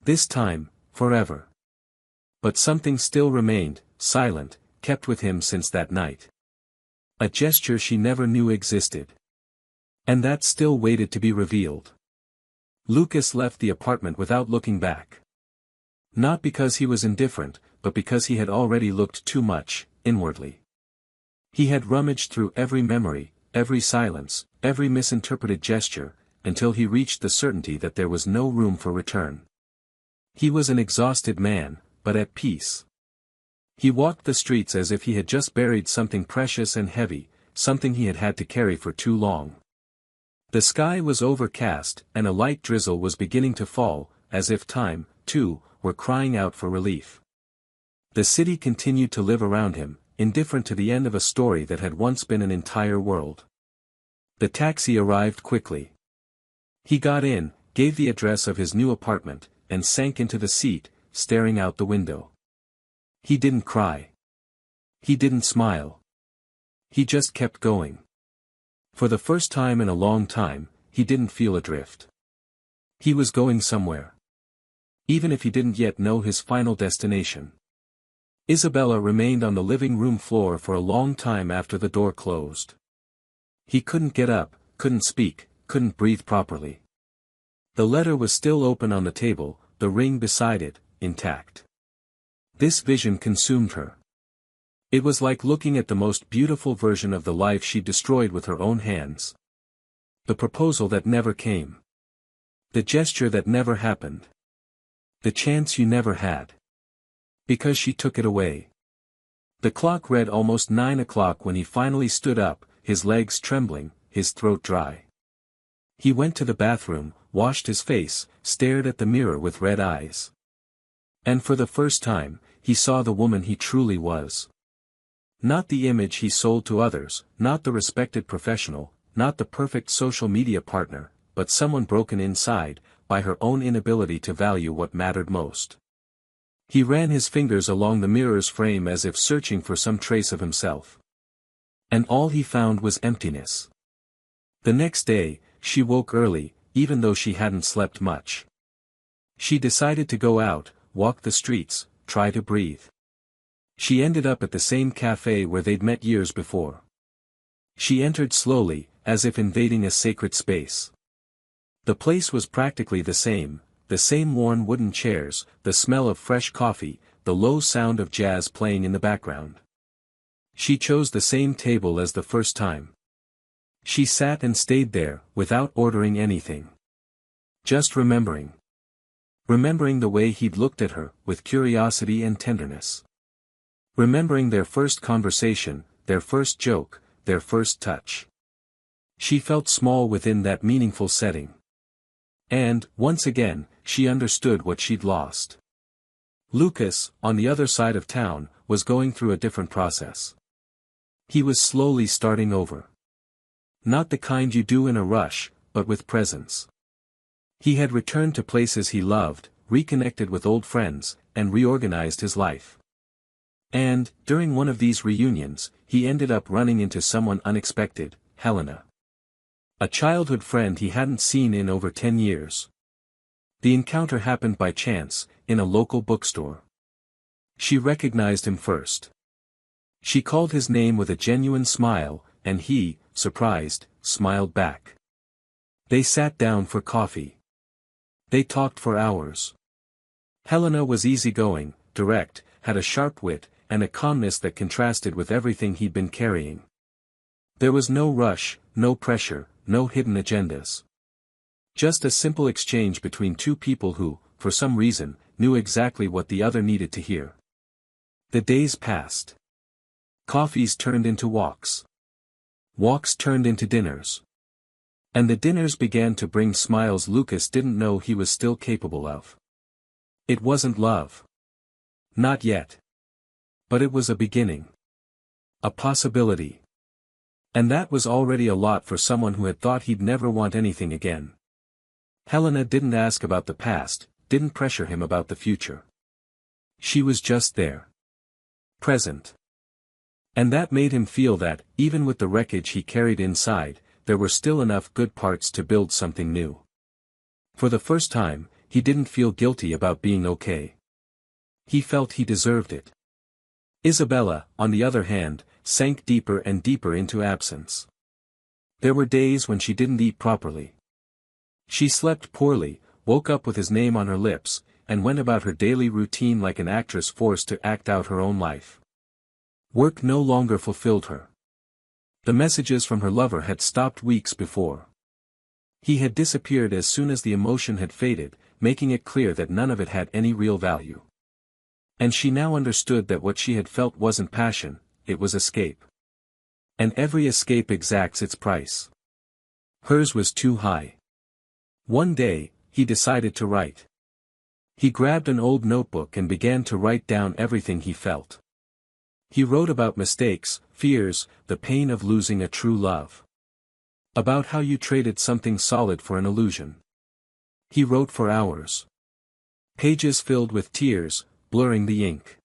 S1: This time, forever. But something still remained, silent, kept with him since that night. A gesture she never knew existed. And that still waited to be revealed. Lucas left the apartment without looking back. Not because he was indifferent, but because he had already looked too much, inwardly. He had rummaged through every memory, every silence, every misinterpreted gesture, until he reached the certainty that there was no room for return. He was an exhausted man, but at peace. He walked the streets as if he had just buried something precious and heavy, something he had had to carry for too long. The sky was overcast, and a light drizzle was beginning to fall, as if time, too, were crying out for relief. The city continued to live around him, indifferent to the end of a story that had once been an entire world. The taxi arrived quickly. He got in, gave the address of his new apartment, and sank into the seat, staring out the window. He didn't cry. He didn't smile. He just kept going. For the first time in a long time, he didn't feel adrift. He was going somewhere. Even if he didn't yet know his final destination. Isabella remained on the living room floor for a long time after the door closed. He couldn't get up, couldn't speak, couldn't breathe properly. The letter was still open on the table, the ring beside it, intact. This vision consumed her. It was like looking at the most beautiful version of the life she'd destroyed with her own hands. The proposal that never came. The gesture that never happened. The chance you never had. Because she took it away. The clock read almost 9 o'clock when he finally stood up, his legs trembling, his throat dry. He went to the bathroom, washed his face, stared at the mirror with red eyes. And for the first time, he saw the woman he truly was. Not the image he sold to others, not the respected professional, not the perfect social media partner, but someone broken inside, by her own inability to value what mattered most. He ran his fingers along the mirror's frame as if searching for some trace of himself. And all he found was emptiness. The next day, she woke early, even though she hadn't slept much. She decided to go out, walk the streets, try to breathe. She ended up at the same cafe where they'd met years before. She entered slowly, as if invading a sacred space. The place was practically the same worn wooden chairs, the smell of fresh coffee, the low sound of jazz playing in the background. She chose the same table as the first time. She sat and stayed there, without ordering anything. Just remembering. Remembering the way he'd looked at her, with curiosity and tenderness. Remembering their first conversation, their first joke, their first touch. She felt small within that meaningful setting. And, once again, she understood what she'd lost. Lucas, on the other side of town, was going through a different process. He was slowly starting over. Not the kind you do in a rush, but with presence. He had returned to places he loved, reconnected with old friends, and reorganized his life. And, during one of these reunions, he ended up running into someone unexpected, Helena. A childhood friend he hadn't seen in over 10 years. The encounter happened by chance, in a local bookstore. She recognized him first. She called his name with a genuine smile, and he, surprised, smiled back. They sat down for coffee. They talked for hours. Helena was easygoing, direct, had a sharp wit, and a calmness that contrasted with everything he'd been carrying. There was no rush, no pressure, no hidden agendas. Just a simple exchange between two people who, for some reason, knew exactly what the other needed to hear. The days passed. Coffees turned into walks. Walks turned into dinners. And the dinners began to bring smiles Lucas didn't know he was still capable of. It wasn't love. Not yet. But it was a beginning. A possibility. And that was already a lot for someone who had thought he'd never want anything again. Helena didn't ask about the past, didn't pressure him about the future. She was just there. Present. And that made him feel that, even with the wreckage he carried inside, there were still enough good parts to build something new. For the first time, he didn't feel guilty about being okay. He felt he deserved it. Isabella, on the other hand, sank deeper and deeper into absence. There were days when she didn't eat properly. She slept poorly, woke up with his name on her lips, and went about her daily routine like an actress forced to act out her own life. Work no longer fulfilled her. The messages from her lover had stopped weeks before. He had disappeared as soon as the emotion had faded, making it clear that none of it had any real value. And she now understood that what she had felt wasn't passion, it was escape. And every escape exacts its price. Hers was too high. One day, he decided to write. He grabbed an old notebook and began to write down everything he felt. He wrote about mistakes, fears, the pain of losing a true love. About how you traded something solid for an illusion. He wrote for hours. Pages filled with tears, blurring the ink.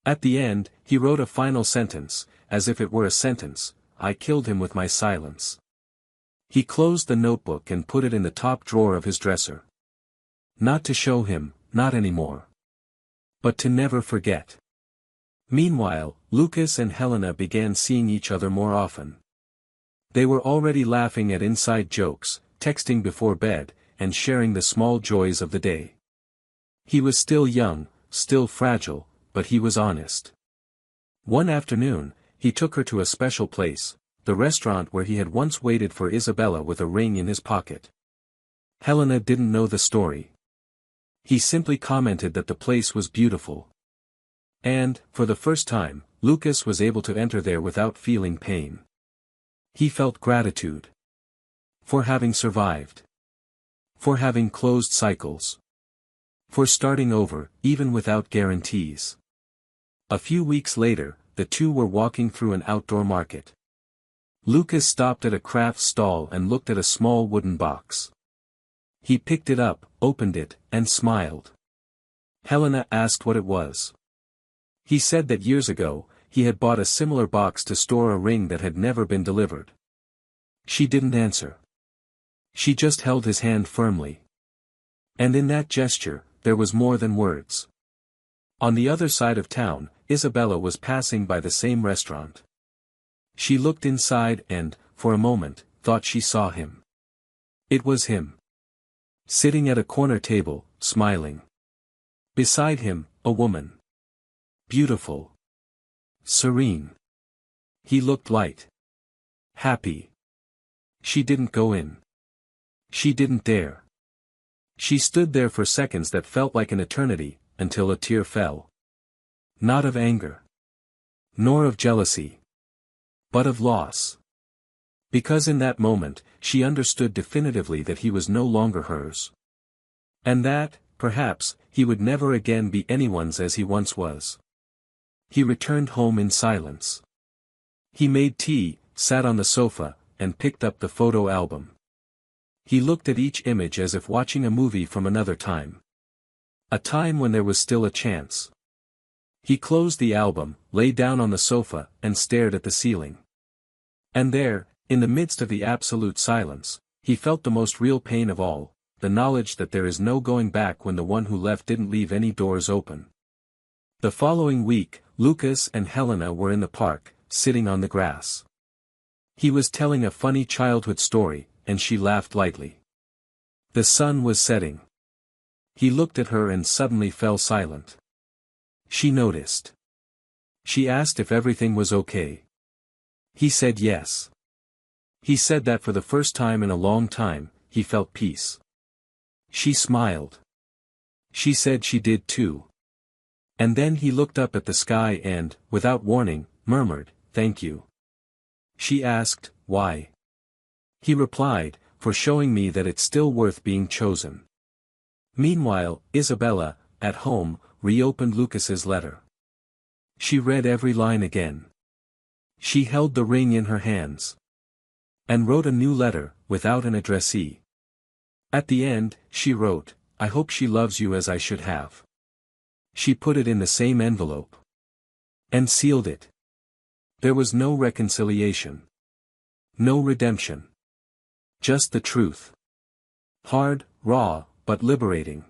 S1: At the end, he wrote a final sentence, as if it were a sentence: I killed him with my silence. He closed the notebook and put it in the top drawer of his dresser. Not to show him, not anymore. But to never forget. Meanwhile, Lucas and Helena began seeing each other more often. They were already laughing at inside jokes, texting before bed, and sharing the small joys of the day. He was still young, still fragile, but he was honest. One afternoon, he took her to a special place, the restaurant where he had once waited for Isabella with a ring in his pocket. Helena didn't know the story. He simply commented that the place was beautiful. And, for the first time, Lucas was able to enter there without feeling pain. He felt gratitude. For having survived. For having closed cycles. For starting over, even without guarantees. A few weeks later, the two were walking through an outdoor market. Lucas stopped at a craft stall and looked at a small wooden box. He picked it up, opened it, and smiled. Helena asked what it was. He said that years ago, he had bought a similar box to store a ring that had never been delivered. She didn't answer. She just held his hand firmly. And in that gesture, there was more than words. On the other side of town, Isabella was passing by the same restaurant. She looked inside and, for a moment, thought she saw him. It was him. Sitting at a corner table, smiling. Beside him, a woman. Beautiful. Serene. He looked light. Happy. She didn't go in. She didn't dare. She stood there for seconds that felt like an eternity, until a tear fell. Not of anger. Nor of jealousy. But of loss. Because in that moment, she understood definitively that he was no longer hers. And that, perhaps, he would never again be anyone's as he once was. He returned home in silence. He made tea, sat on the sofa, and picked up the photo album. He looked at each image as if watching a movie from another time. A time when there was still a chance. He closed the album, lay down on the sofa, and stared at the ceiling. And there, in the midst of the absolute silence, he felt the most real pain of all, the knowledge that there is no going back when the one who left didn't leave any doors open. The following week, Lucas and Helena were in the park, sitting on the grass. He was telling a funny childhood story, and she laughed lightly. The sun was setting. He looked at her and suddenly fell silent. She noticed. She asked if everything was okay. He said yes. He said that for the first time in a long time, he felt peace. She smiled. She said she did too. And then he looked up at the sky and, without warning, murmured, "Thank you." She asked, "Why?" He replied, "For showing me that it's still worth being chosen." Meanwhile, Isabella, at home, reopened Lucas's letter. She read every line again. She held the ring in her hands. And wrote a new letter, without an addressee. At the end, she wrote, "I hope she loves you as I should have." She put it in the same envelope. And sealed it. There was no reconciliation. No redemption. Just the truth. Hard, raw, but liberating.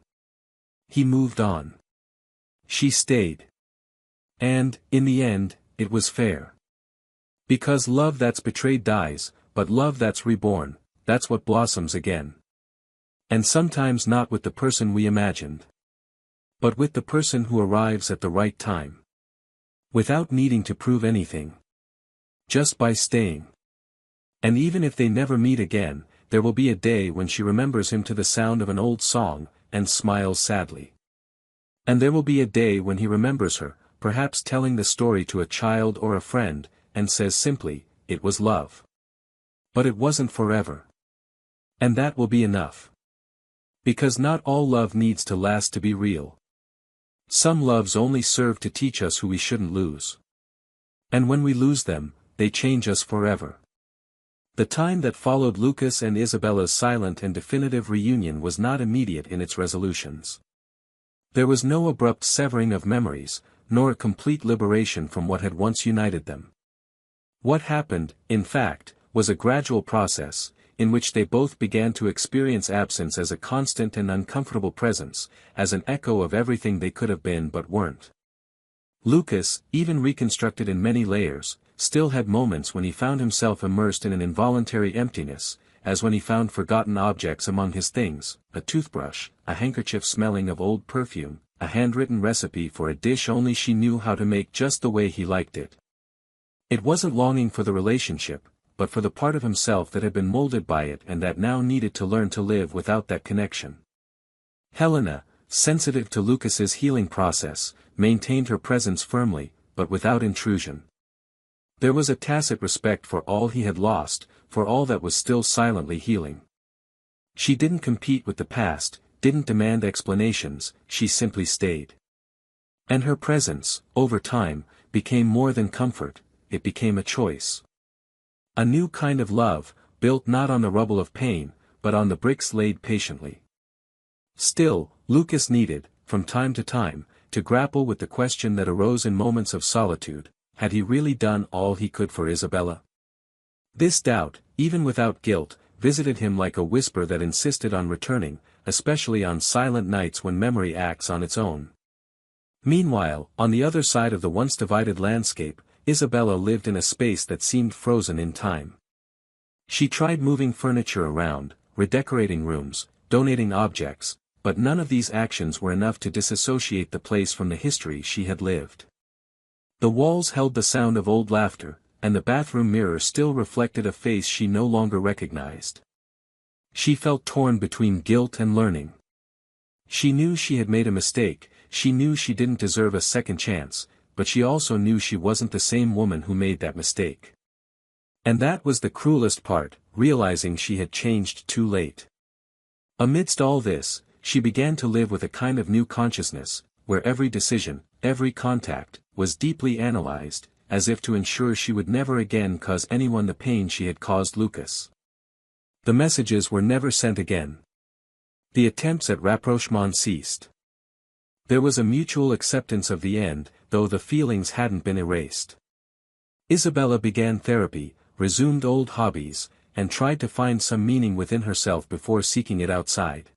S1: He moved on. She stayed. And, in the end, it was fair. Because love that's betrayed dies, but love that's reborn, that's what blossoms again. And sometimes not with the person we imagined. But with the person who arrives at the right time. Without needing to prove anything. Just by staying. And even if they never meet again, there will be a day when she remembers him to the sound of an old song, and smiles sadly. And there will be a day when he remembers her, perhaps telling the story to a child or a friend, and says simply, "It was love. But it wasn't forever." And that will be enough. Because not all love needs to last to be real. Some loves only serve to teach us who we shouldn't lose. And when we lose them, they change us forever. The time that followed Lucas and Isabella's silent and definitive reunion was not immediate in its resolutions. There was no abrupt severing of memories, nor a complete liberation from what had once united them. What happened, in fact, was a gradual process, in which they both began to experience absence as a constant and uncomfortable presence, as an echo of everything they could have been but weren't. Lucas, even reconstructed in many layers, still had moments when he found himself immersed in an involuntary emptiness, as when he found forgotten objects among his things, a toothbrush, a handkerchief smelling of old perfume, a handwritten recipe for a dish only she knew how to make just the way he liked it. It wasn't longing for the relationship, but for the part of himself that had been molded by it and that now needed to learn to live without that connection. Helena, sensitive to Lucas's healing process, maintained her presence firmly, but without intrusion. There was a tacit respect for all he had lost, for all that was still silently healing. She didn't compete with the past, didn't demand explanations, she simply stayed. And her presence, over time, became more than comfort, it became a choice. A new kind of love, built not on the rubble of pain, but on the bricks laid patiently. Still, Lucas needed, from time to time, to grapple with the question that arose in moments of solitude: had he really done all he could for Isabella? This doubt, even without guilt, visited him like a whisper that insisted on returning, especially on silent nights when memory acts on its own. Meanwhile, on the other side of the once divided landscape, Isabella lived in a space that seemed frozen in time. She tried moving furniture around, redecorating rooms, donating objects, but none of these actions were enough to disassociate the place from the history she had lived. The walls held the sound of old laughter, and the bathroom mirror still reflected a face she no longer recognized. She felt torn between guilt and learning. She knew she had made a mistake, she knew she didn't deserve a second chance, but she also knew she wasn't the same woman who made that mistake. And that was the cruelest part, realizing she had changed too late. Amidst all this, she began to live with a kind of new consciousness, where every decision, every contact, was deeply analyzed, as if to ensure she would never again cause anyone the pain she had caused Lucas. The messages were never sent again. The attempts at rapprochement ceased. There was a mutual acceptance of the end, though the feelings hadn't been erased. Isabella began therapy, resumed old hobbies, and tried to find some meaning within herself before seeking it outside.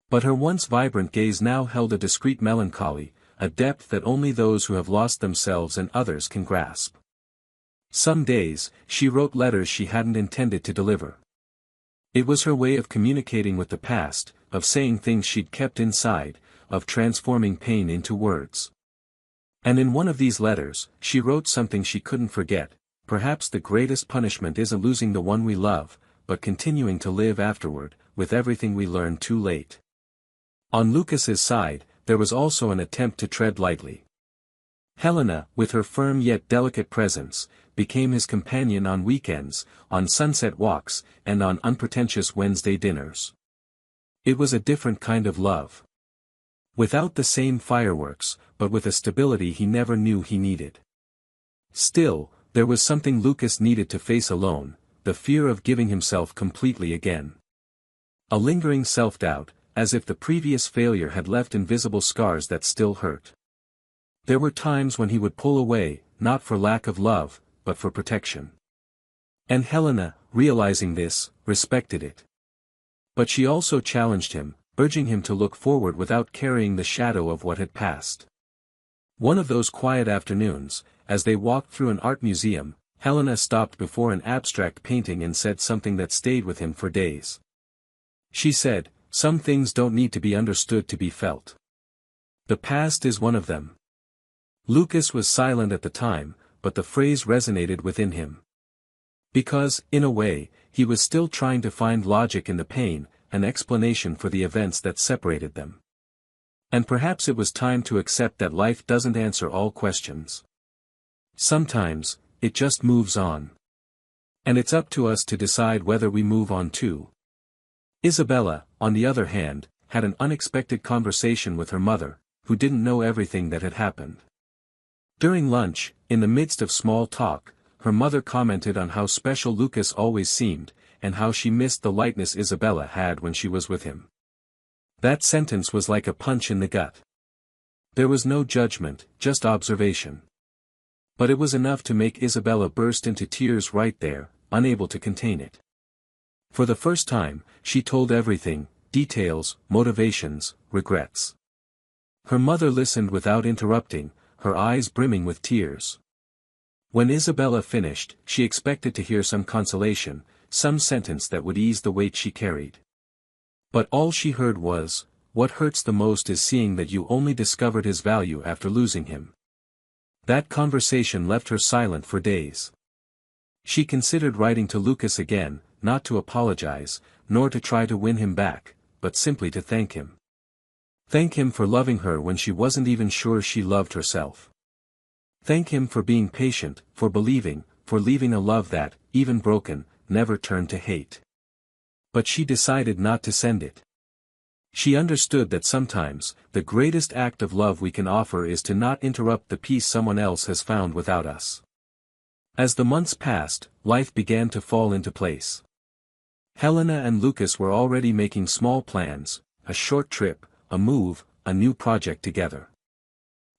S1: But her once vibrant gaze now held a discreet melancholy, a depth that only those who have lost themselves and others can grasp. Some days, she wrote letters she hadn't intended to deliver. It was her way of communicating with the past, of saying things she'd kept inside, of transforming pain into words. And in one of these letters, she wrote something she couldn't forget: perhaps the greatest punishment isn't losing the one we love, but continuing to live afterward, with everything we learned too late. On Lucas's side, there was also an attempt to tread lightly. Helena, with her firm yet delicate presence, became his companion on weekends, on sunset walks, and on unpretentious Wednesday dinners. It was a different kind of love. Without the same fireworks, but with a stability he never knew he needed. Still, there was something Lucas needed to face alone: the fear of giving himself completely again. A lingering self-doubt, as if the previous failure had left invisible scars that still hurt. There were times when he would pull away, not for lack of love, but for protection. And Helena, realizing this, respected it. But she also challenged him, urging him to look forward without carrying the shadow of what had passed. One of those quiet afternoons, as they walked through an art museum, Helena stopped before an abstract painting and said something that stayed with him for days. She said, "Some things don't need to be understood to be felt. The past is one of them." Lucas was silent at the time, but the phrase resonated within him. Because, in a way, he was still trying to find logic in the pain, an explanation for the events that separated them. And perhaps it was time to accept that life doesn't answer all questions. Sometimes, it just moves on. And it's up to us to decide whether we move on too. Isabella, on the other hand, had an unexpected conversation with her mother, who didn't know everything that had happened. During lunch, in the midst of small talk, her mother commented on how special Lucas always seemed, and how she missed the lightness Isabella had when she was with him. That sentence was like a punch in the gut. There was no judgment, just observation. But it was enough to make Isabella burst into tears right there, unable to contain it. For the first time, she told everything: details, motivations, regrets. Her mother listened without interrupting, her eyes brimming with tears. When Isabella finished, she expected to hear some consolation, some sentence that would ease the weight she carried. But all she heard was, "What hurts the most is seeing that you only discovered his value after losing him." That conversation left her silent for days. She considered writing to Lucas again, not to apologize, nor to try to win him back, but simply to thank him. Thank him for loving her when she wasn't even sure she loved herself. Thank him for being patient, for believing, for leaving a love that, even broken, never turned to hate. But she decided not to send it. She understood that sometimes, the greatest act of love we can offer is to not interrupt the peace someone else has found without us. As the months passed, life began to fall into place. Helena and Lucas were already making small plans, a short trip, a move, a new project together.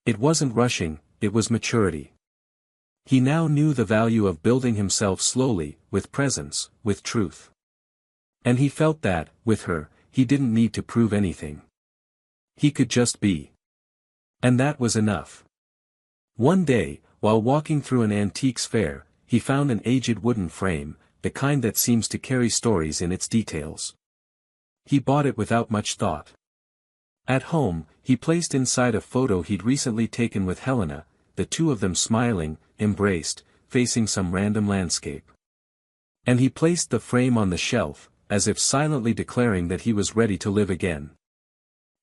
S1: It wasn't rushing, it was maturity. He now knew the value of building himself slowly, with presence, with truth. And he felt that, with her, he didn't need to prove anything. He could just be. And that was enough. One day, while walking through an antiques fair, he found an aged wooden frame, the kind that seems to carry stories in its details. He bought it without much thought. At home, he placed inside a photo he'd recently taken with Helena, the two of them smiling, embraced, facing some random landscape. And he placed the frame on the shelf, as if silently declaring that he was ready to live again.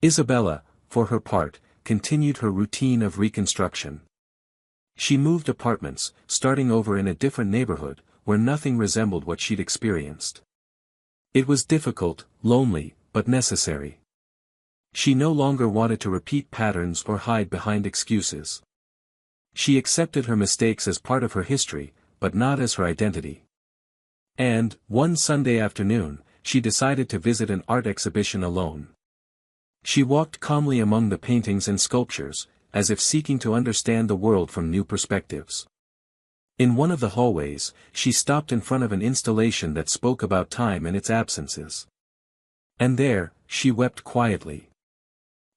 S1: Isabella, for her part, continued her routine of reconstruction. She moved apartments, starting over in a different neighborhood, where nothing resembled what she'd experienced. It was difficult, lonely, but necessary. She no longer wanted to repeat patterns or hide behind excuses. She accepted her mistakes as part of her history, but not as her identity. And, one Sunday afternoon, she decided to visit an art exhibition alone. She walked calmly among the paintings and sculptures, as if seeking to understand the world from new perspectives. In one of the hallways, she stopped in front of an installation that spoke about time and its absences. And there, she wept quietly.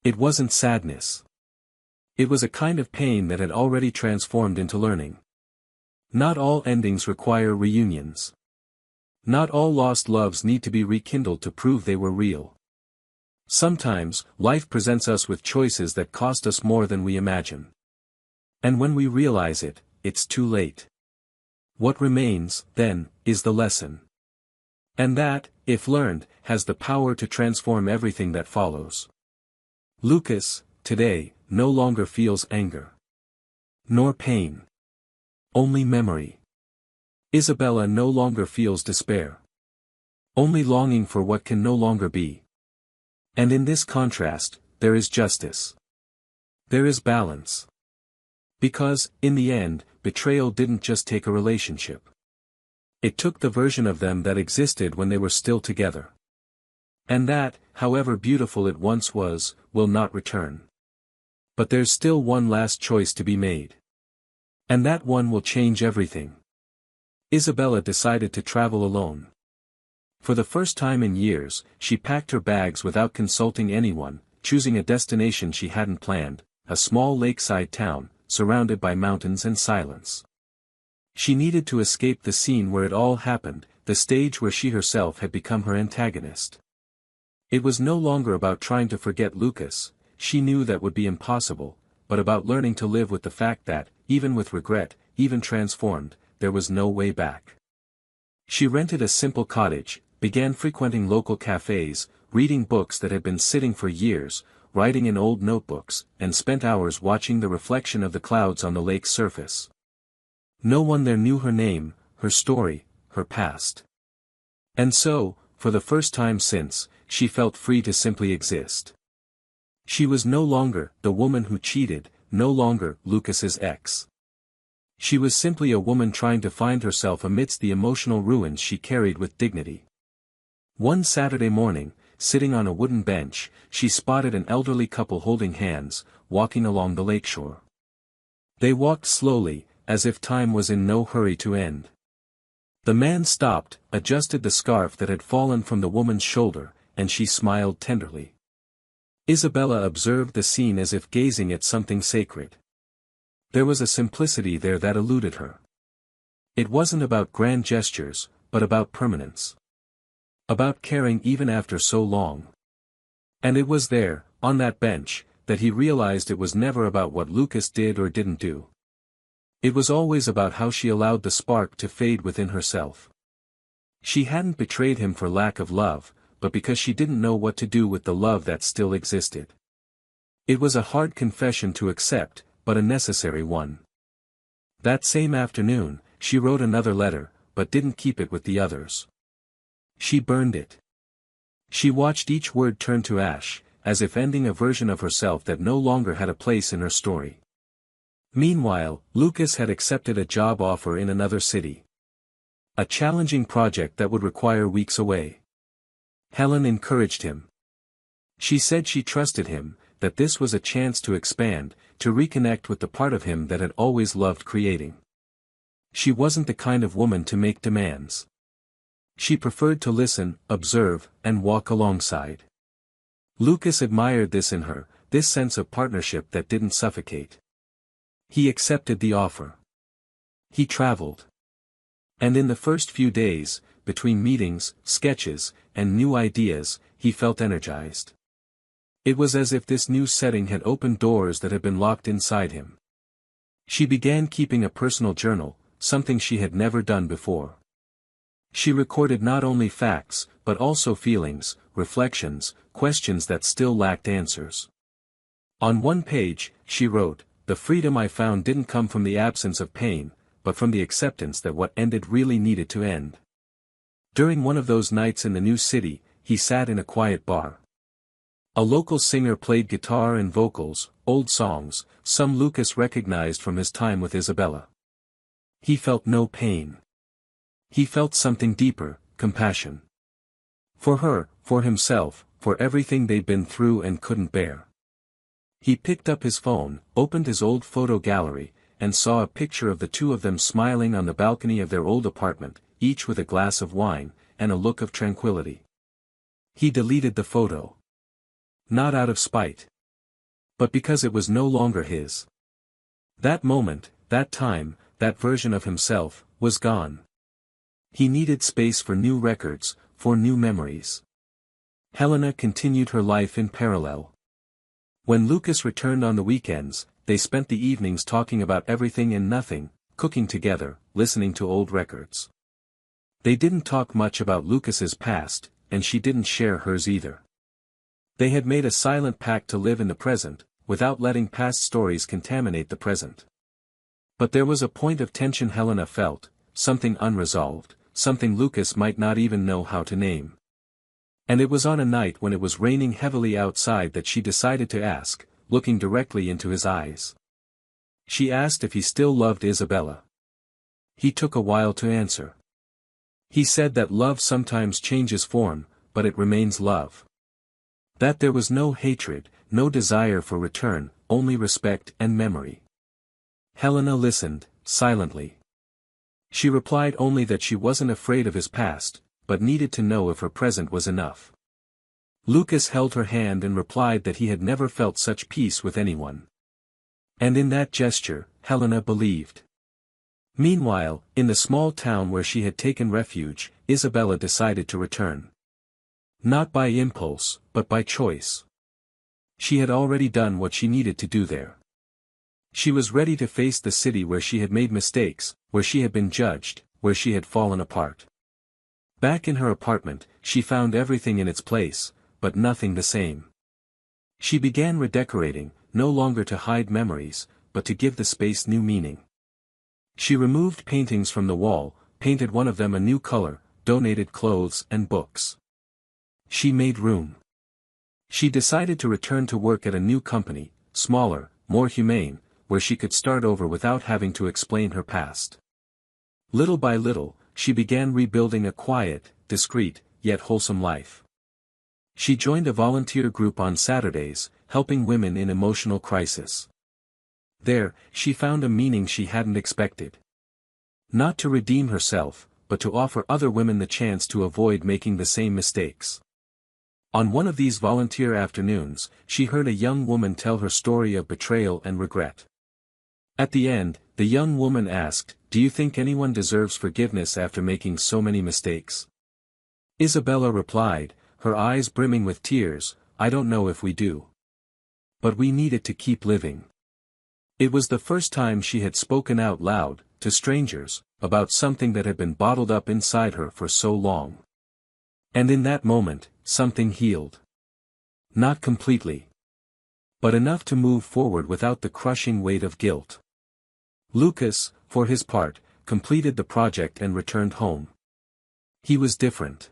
S1: It wasn't sadness. It was a kind of pain that had already transformed into learning. Not all endings require reunions. Not all lost loves need to be rekindled to prove they were real. Sometimes, life presents us with choices that cost us more than we imagine. And when we realize it, it's too late. What remains, then, is the lesson. And that, if learned, has the power to transform everything that follows. Lucas, today, no longer feels anger. Nor pain. Only memory. Isabella no longer feels despair. Only longing for what can no longer be. And in this contrast, there is justice. There is balance. Because, in the end, betrayal didn't just take a relationship. It took the version of them that existed when they were still together. And that, however beautiful it once was, will not return. But there's still one last choice to be made. And that one will change everything. Isabella decided to travel alone. For the first time in years, she packed her bags without consulting anyone, choosing a destination she hadn't planned, a small lakeside town, surrounded by mountains and silence. She needed to escape the scene where it all happened, the stage where she herself had become her antagonist. It was no longer about trying to forget Lucas, she knew that would be impossible, but about learning to live with the fact that, even with regret, even transformed, there was no way back. She rented a simple cottage, began frequenting local cafes, reading books that had been sitting for years, writing in old notebooks, and spent hours watching the reflection of the clouds on the lake's surface. No one there knew her name, her story, her past. And so, for the first time since, she felt free to simply exist. She was no longer the woman who cheated, no longer Lucas's ex. She was simply a woman trying to find herself amidst the emotional ruins she carried with dignity. One Saturday morning, sitting on a wooden bench, she spotted an elderly couple holding hands, walking along the lakeshore. They walked slowly, as if time was in no hurry to end. The man stopped, adjusted the scarf that had fallen from the woman's shoulder, and she smiled tenderly. Isabella observed the scene as if gazing at something sacred. There was a simplicity there that eluded her. It wasn't about grand gestures, but about permanence. About caring even after so long. And it was there, on that bench, that he realized it was never about what Lucas did or didn't do. It was always about how she allowed the spark to fade within herself. She hadn't betrayed him for lack of love, but because she didn't know what to do with the love that still existed. It was a hard confession to accept, but a necessary one. That same afternoon, she wrote another letter, but didn't keep it with the others. She burned it. She watched each word turn to ash, as if ending a version of herself that no longer had a place in her story. Meanwhile, Lucas had accepted a job offer in another city. A challenging project that would require weeks away. Helen encouraged him. She said she trusted him, that this was a chance to expand, to reconnect with the part of him that had always loved creating. She wasn't the kind of woman to make demands. She preferred to listen, observe, and walk alongside. Lucas admired this in her, this sense of partnership that didn't suffocate. He accepted the offer. He traveled. And in the first few days, between meetings, sketches, and new ideas, he felt energized. It was as if this new setting had opened doors that had been locked inside him. She began keeping a personal journal, something she had never done before. She recorded not only facts, but also feelings, reflections, questions that still lacked answers. On one page, she wrote, "The freedom I found didn't come from the absence of pain, but from the acceptance that what ended really needed to end." During one of those nights in the new city, he sat in a quiet bar. A local singer played guitar and vocals, old songs, some Lucas recognized from his time with Isabella. He felt no pain. He felt something deeper, compassion. For her, for himself, for everything they'd been through and couldn't bear. He picked up his phone, opened his old photo gallery, and saw a picture of the two of them smiling on the balcony of their old apartment, each with a glass of wine, and a look of tranquility. He deleted the photo. Not out of spite. But because it was no longer his. That moment, that time, that version of himself, was gone. He needed space for new records, for new memories. Helena continued her life in parallel. When Lucas returned on the weekends, they spent the evenings talking about everything and nothing, cooking together, listening to old records. They didn't talk much about Lucas's past, and she didn't share hers either. They had made a silent pact to live in the present, without letting past stories contaminate the present. But there was a point of tension Helena felt, something unresolved, something Lucas might not even know how to name. And it was on a night when it was raining heavily outside that she decided to ask, looking directly into his eyes. She asked if he still loved Isabella. He took a while to answer. He said that love sometimes changes form, but it remains love. That there was no hatred, no desire for return, only respect and memory. Helena listened, silently. She replied only that she wasn't afraid of his past, but needed to know if her present was enough. Lucas held her hand and replied that he had never felt such peace with anyone. And in that gesture, Helena believed. Meanwhile, in the small town where she had taken refuge, Isabella decided to return. Not by impulse, but by choice. She had already done what she needed to do there. She was ready to face the city where she had made mistakes, where she had been judged, where she had fallen apart. Back in her apartment, she found everything in its place, but nothing the same. She began redecorating, no longer to hide memories, but to give the space new meaning. She removed paintings from the wall, painted one of them a new color, donated clothes and books. She made room. She decided to return to work at a new company, smaller, more humane, where she could start over without having to explain her past. Little by little, she began rebuilding a quiet, discreet, yet wholesome life. She joined a volunteer group on Saturdays, helping women in emotional crisis. There, she found a meaning she hadn't expected. Not to redeem herself, but to offer other women the chance to avoid making the same mistakes. On one of these volunteer afternoons, she heard a young woman tell her story of betrayal and regret. At the end, the young woman asked, "Do you think anyone deserves forgiveness after making so many mistakes?" Isabella replied, her eyes brimming with tears, "I don't know if we do. But we need it to keep living." It was the first time she had spoken out loud, to strangers, about something that had been bottled up inside her for so long. And in that moment, something healed. Not completely, but enough to move forward without the crushing weight of guilt. Lucas, for his part, completed the project and returned home. He was different.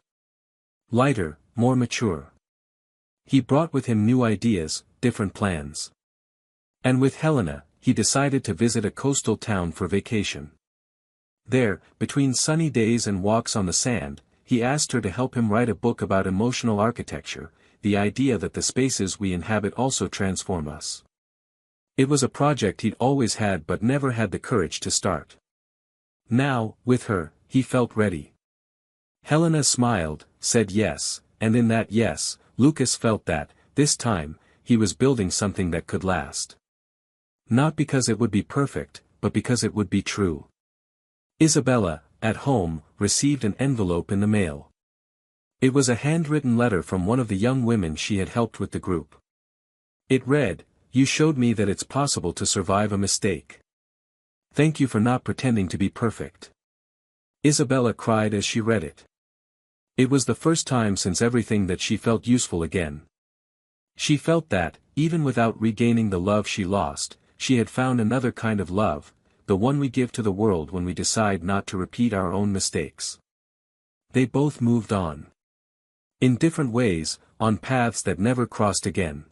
S1: Lighter, more mature. He brought with him new ideas, different plans. And with Helena, he decided to visit a coastal town for vacation. There, between sunny days and walks on the sand, he asked her to help him write a book about emotional architecture, the idea that the spaces we inhabit also transform us. It was a project he'd always had but never had the courage to start. Now, with her, he felt ready. Helena smiled, said yes, and in that yes, Lucas felt that, this time, he was building something that could last. Not because it would be perfect, but because it would be true. Isabella, at home, received an envelope in the mail. It was a handwritten letter from one of the young women she had helped with the group. It read, "You showed me that it's possible to survive a mistake. Thank you for not pretending to be perfect." Isabella cried as she read it. It was the first time since everything that she felt useful again. She felt that, even without regaining the love she lost, she had found another kind of love, the one we give to the world when we decide not to repeat our own mistakes. They both moved on. In different ways, on paths that never crossed again.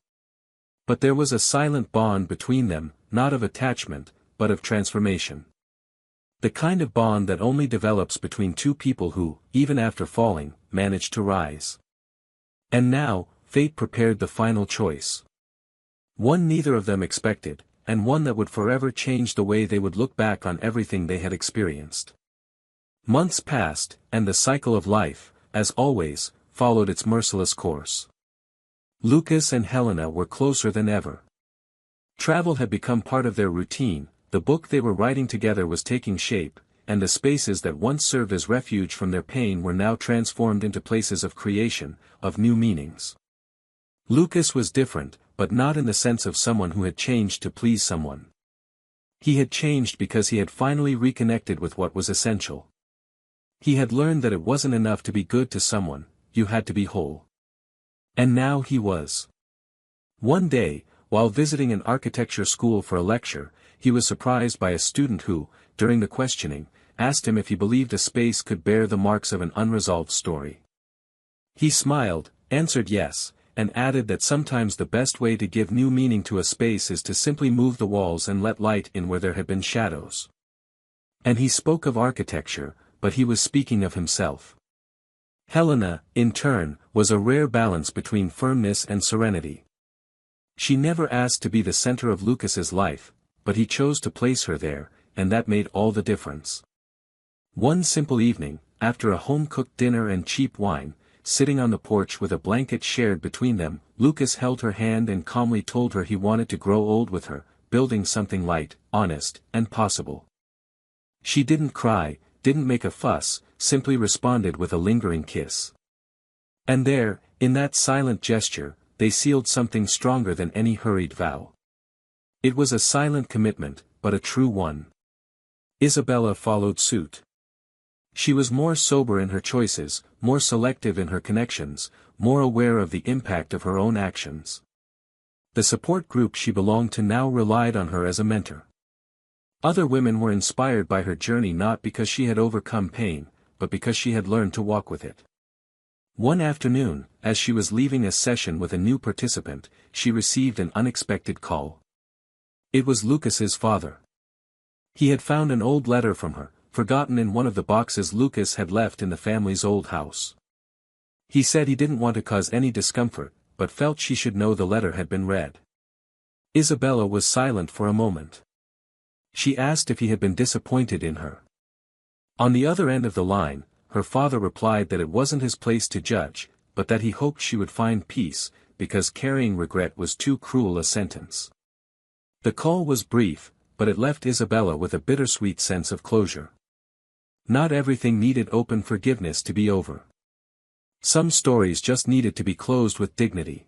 S1: But there was a silent bond between them, not of attachment, but of transformation. The kind of bond that only develops between two people who, even after falling, manage to rise. And now, fate prepared the final choice. One neither of them expected, and one that would forever change the way they would look back on everything they had experienced. Months passed, and the cycle of life, as always, followed its merciless course. Lucas and Helena were closer than ever. Travel had become part of their routine, the book they were writing together was taking shape, and the spaces that once served as refuge from their pain were now transformed into places of creation, of new meanings. Lucas was different, but not in the sense of someone who had changed to please someone. He had changed because he had finally reconnected with what was essential. He had learned that it wasn't enough to be good to someone, you had to be whole. And now he was. One day, while visiting an architecture school for a lecture, he was surprised by a student who, during the questioning, asked him if he believed a space could bear the marks of an unresolved story. He smiled, answered yes, and added that sometimes the best way to give new meaning to a space is to simply move the walls and let light in where there had been shadows. And he spoke of architecture, but he was speaking of himself. Helena, in turn, was a rare balance between firmness and serenity. She never asked to be the center of Lucas's life, but he chose to place her there, and that made all the difference. One simple evening, after a home-cooked dinner and cheap wine, sitting on the porch with a blanket shared between them, Lucas held her hand and calmly told her he wanted to grow old with her, building something light, honest, and possible. She didn't cry, didn't make a fuss, simply responded with a lingering kiss. And there, in that silent gesture, they sealed something stronger than any hurried vow. It was a silent commitment, but a true one. Isabella followed suit. She was more sober in her choices, more selective in her connections, more aware of the impact of her own actions. The support group she belonged to now relied on her as a mentor. Other women were inspired by her journey not because she had overcome pain, but because she had learned to walk with it. One afternoon, as she was leaving a session with a new participant, she received an unexpected call. It was Lucas's father. He had found an old letter from her, forgotten in one of the boxes Lucas had left in the family's old house. He said he didn't want to cause any discomfort, but felt she should know the letter had been read. Isabella was silent for a moment. She asked if he had been disappointed in her. On the other end of the line, her father replied that it wasn't his place to judge, but that he hoped she would find peace, because carrying regret was too cruel a sentence. The call was brief, but it left Isabella with a bittersweet sense of closure. Not everything needed open forgiveness to be over. Some stories just needed to be closed with dignity.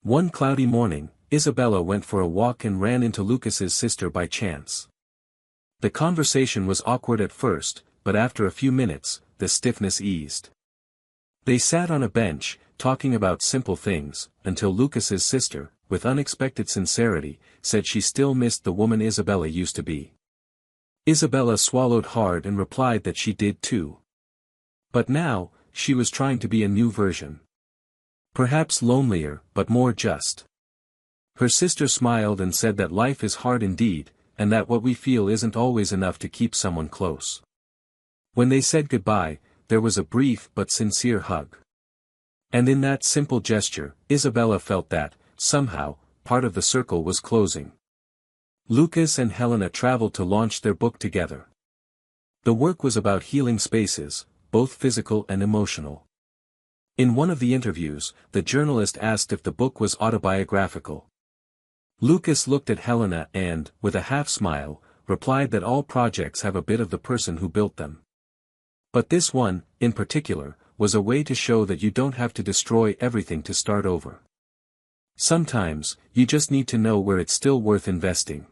S1: One cloudy morning, Isabella went for a walk and ran into Lucas's sister by chance. The conversation was awkward at first, but after a few minutes, the stiffness eased. They sat on a bench, talking about simple things, until Lucas's sister, with unexpected sincerity, said she still missed the woman Isabella used to be. Isabella swallowed hard and replied that she did too. But now, she was trying to be a new version. Perhaps lonelier, but more just. Her sister smiled and said that life is hard indeed, and that what we feel isn't always enough to keep someone close. When they said goodbye, there was a brief but sincere hug. And in that simple gesture, Isabella felt that, somehow, part of the circle was closing. Lucas and Helena traveled to launch their book together. The work was about healing spaces, both physical and emotional. In one of the interviews, the journalist asked if the book was autobiographical. Lucas looked at Helena and, with a half-smile, replied that all projects have a bit of the person who built them. But this one, in particular, was a way to show that you don't have to destroy everything to start over. Sometimes, you just need to know where it's still worth investing.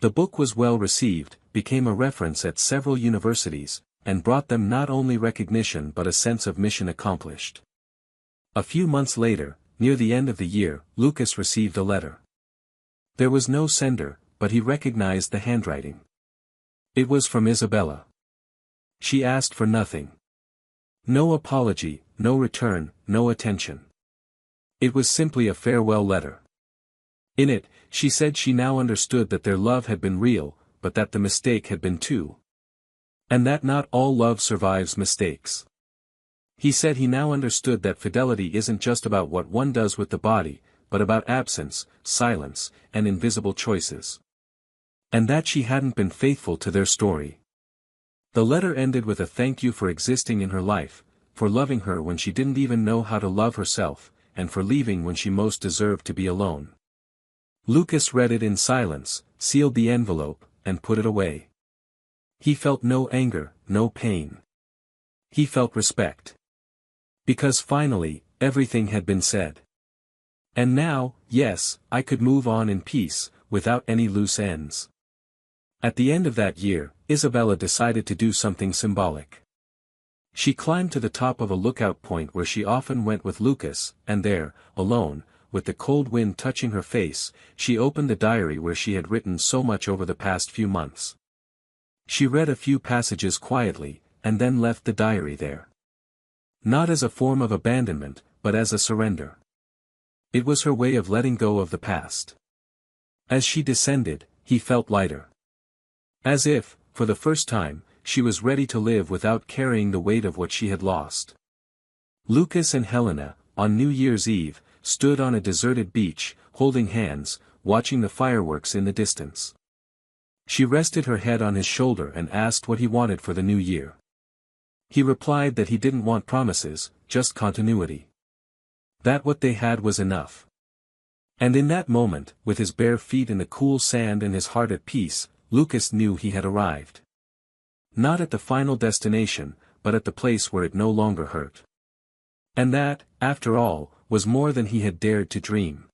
S1: The book was well received, became a reference at several universities, and brought them not only recognition but a sense of mission accomplished. A few months later, near the end of the year, Lucas received a letter. There was no sender, but he recognized the handwriting. It was from Isabella. She asked for nothing. No apology, no return, no attention. It was simply a farewell letter. In it, she said she now understood that their love had been real, but that the mistake had been too. And that not all love survives mistakes. He said he now understood that fidelity isn't just about what one does with the body, but about absence, silence, and invisible choices. And that she hadn't been faithful to their story. The letter ended with a thank you for existing in her life, for loving her when she didn't even know how to love herself, and for leaving when she most deserved to be alone. Lucas read it in silence, sealed the envelope, and put it away. He felt no anger, no pain. He felt respect. Because finally, everything had been said. And now, yes, I could move on in peace, without any loose ends. At the end of that year, Isabella decided to do something symbolic. She climbed to the top of a lookout point where she often went with Lucas, and there, alone, with the cold wind touching her face, she opened the diary where she had written so much over the past few months. She read a few passages quietly, and then left the diary there. Not as a form of abandonment, but as a surrender. It was her way of letting go of the past. As she descended, he felt lighter. As if, for the first time, she was ready to live without carrying the weight of what she had lost. Lucas and Helena, on New Year's Eve, stood on a deserted beach, holding hands, watching the fireworks in the distance. She rested her head on his shoulder and asked what he wanted for the new year. He replied that he didn't want promises, just continuity. That what they had was enough. And in that moment, with his bare feet in the cool sand and his heart at peace, Lucas knew he had arrived. Not at the final destination, but at the place where it no longer hurt. And that, after all, was more than he had dared to dream.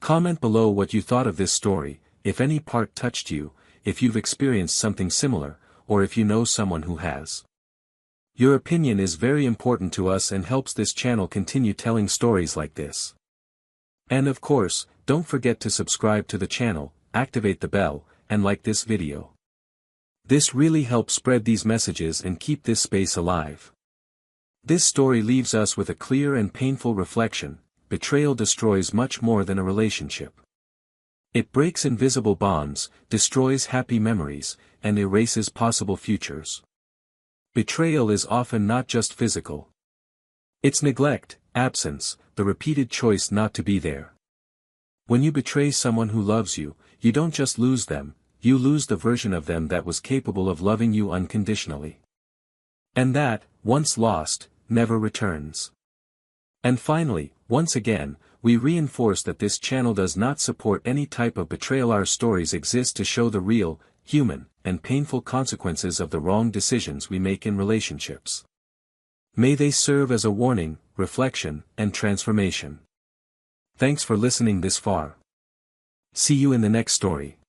S1: Comment below what you thought of this story, if any part touched you, if you've experienced something similar, or if you know someone who has. Your opinion is very important to us and helps this channel continue telling stories like this. And of course, don't forget to subscribe to the channel, activate the bell, and like this video. This really helps spread these messages and keep this space alive. This story leaves us with a clear and painful reflection: betrayal destroys much more than a relationship. It breaks invisible bonds, destroys happy memories, and erases possible futures. Betrayal is often not just physical. It's neglect, absence, the repeated choice not to be there. When you betray someone who loves you, you don't just lose them, you lose the version of them that was capable of loving you unconditionally. And that, once lost, never returns. And finally, once again, We reinforce that this channel does not support any type of betrayal. Our stories exist to show the real, human, and painful consequences of the wrong decisions we make in relationships. May they serve as a warning, reflection, and transformation. Thanks for listening this far. See you in the next story.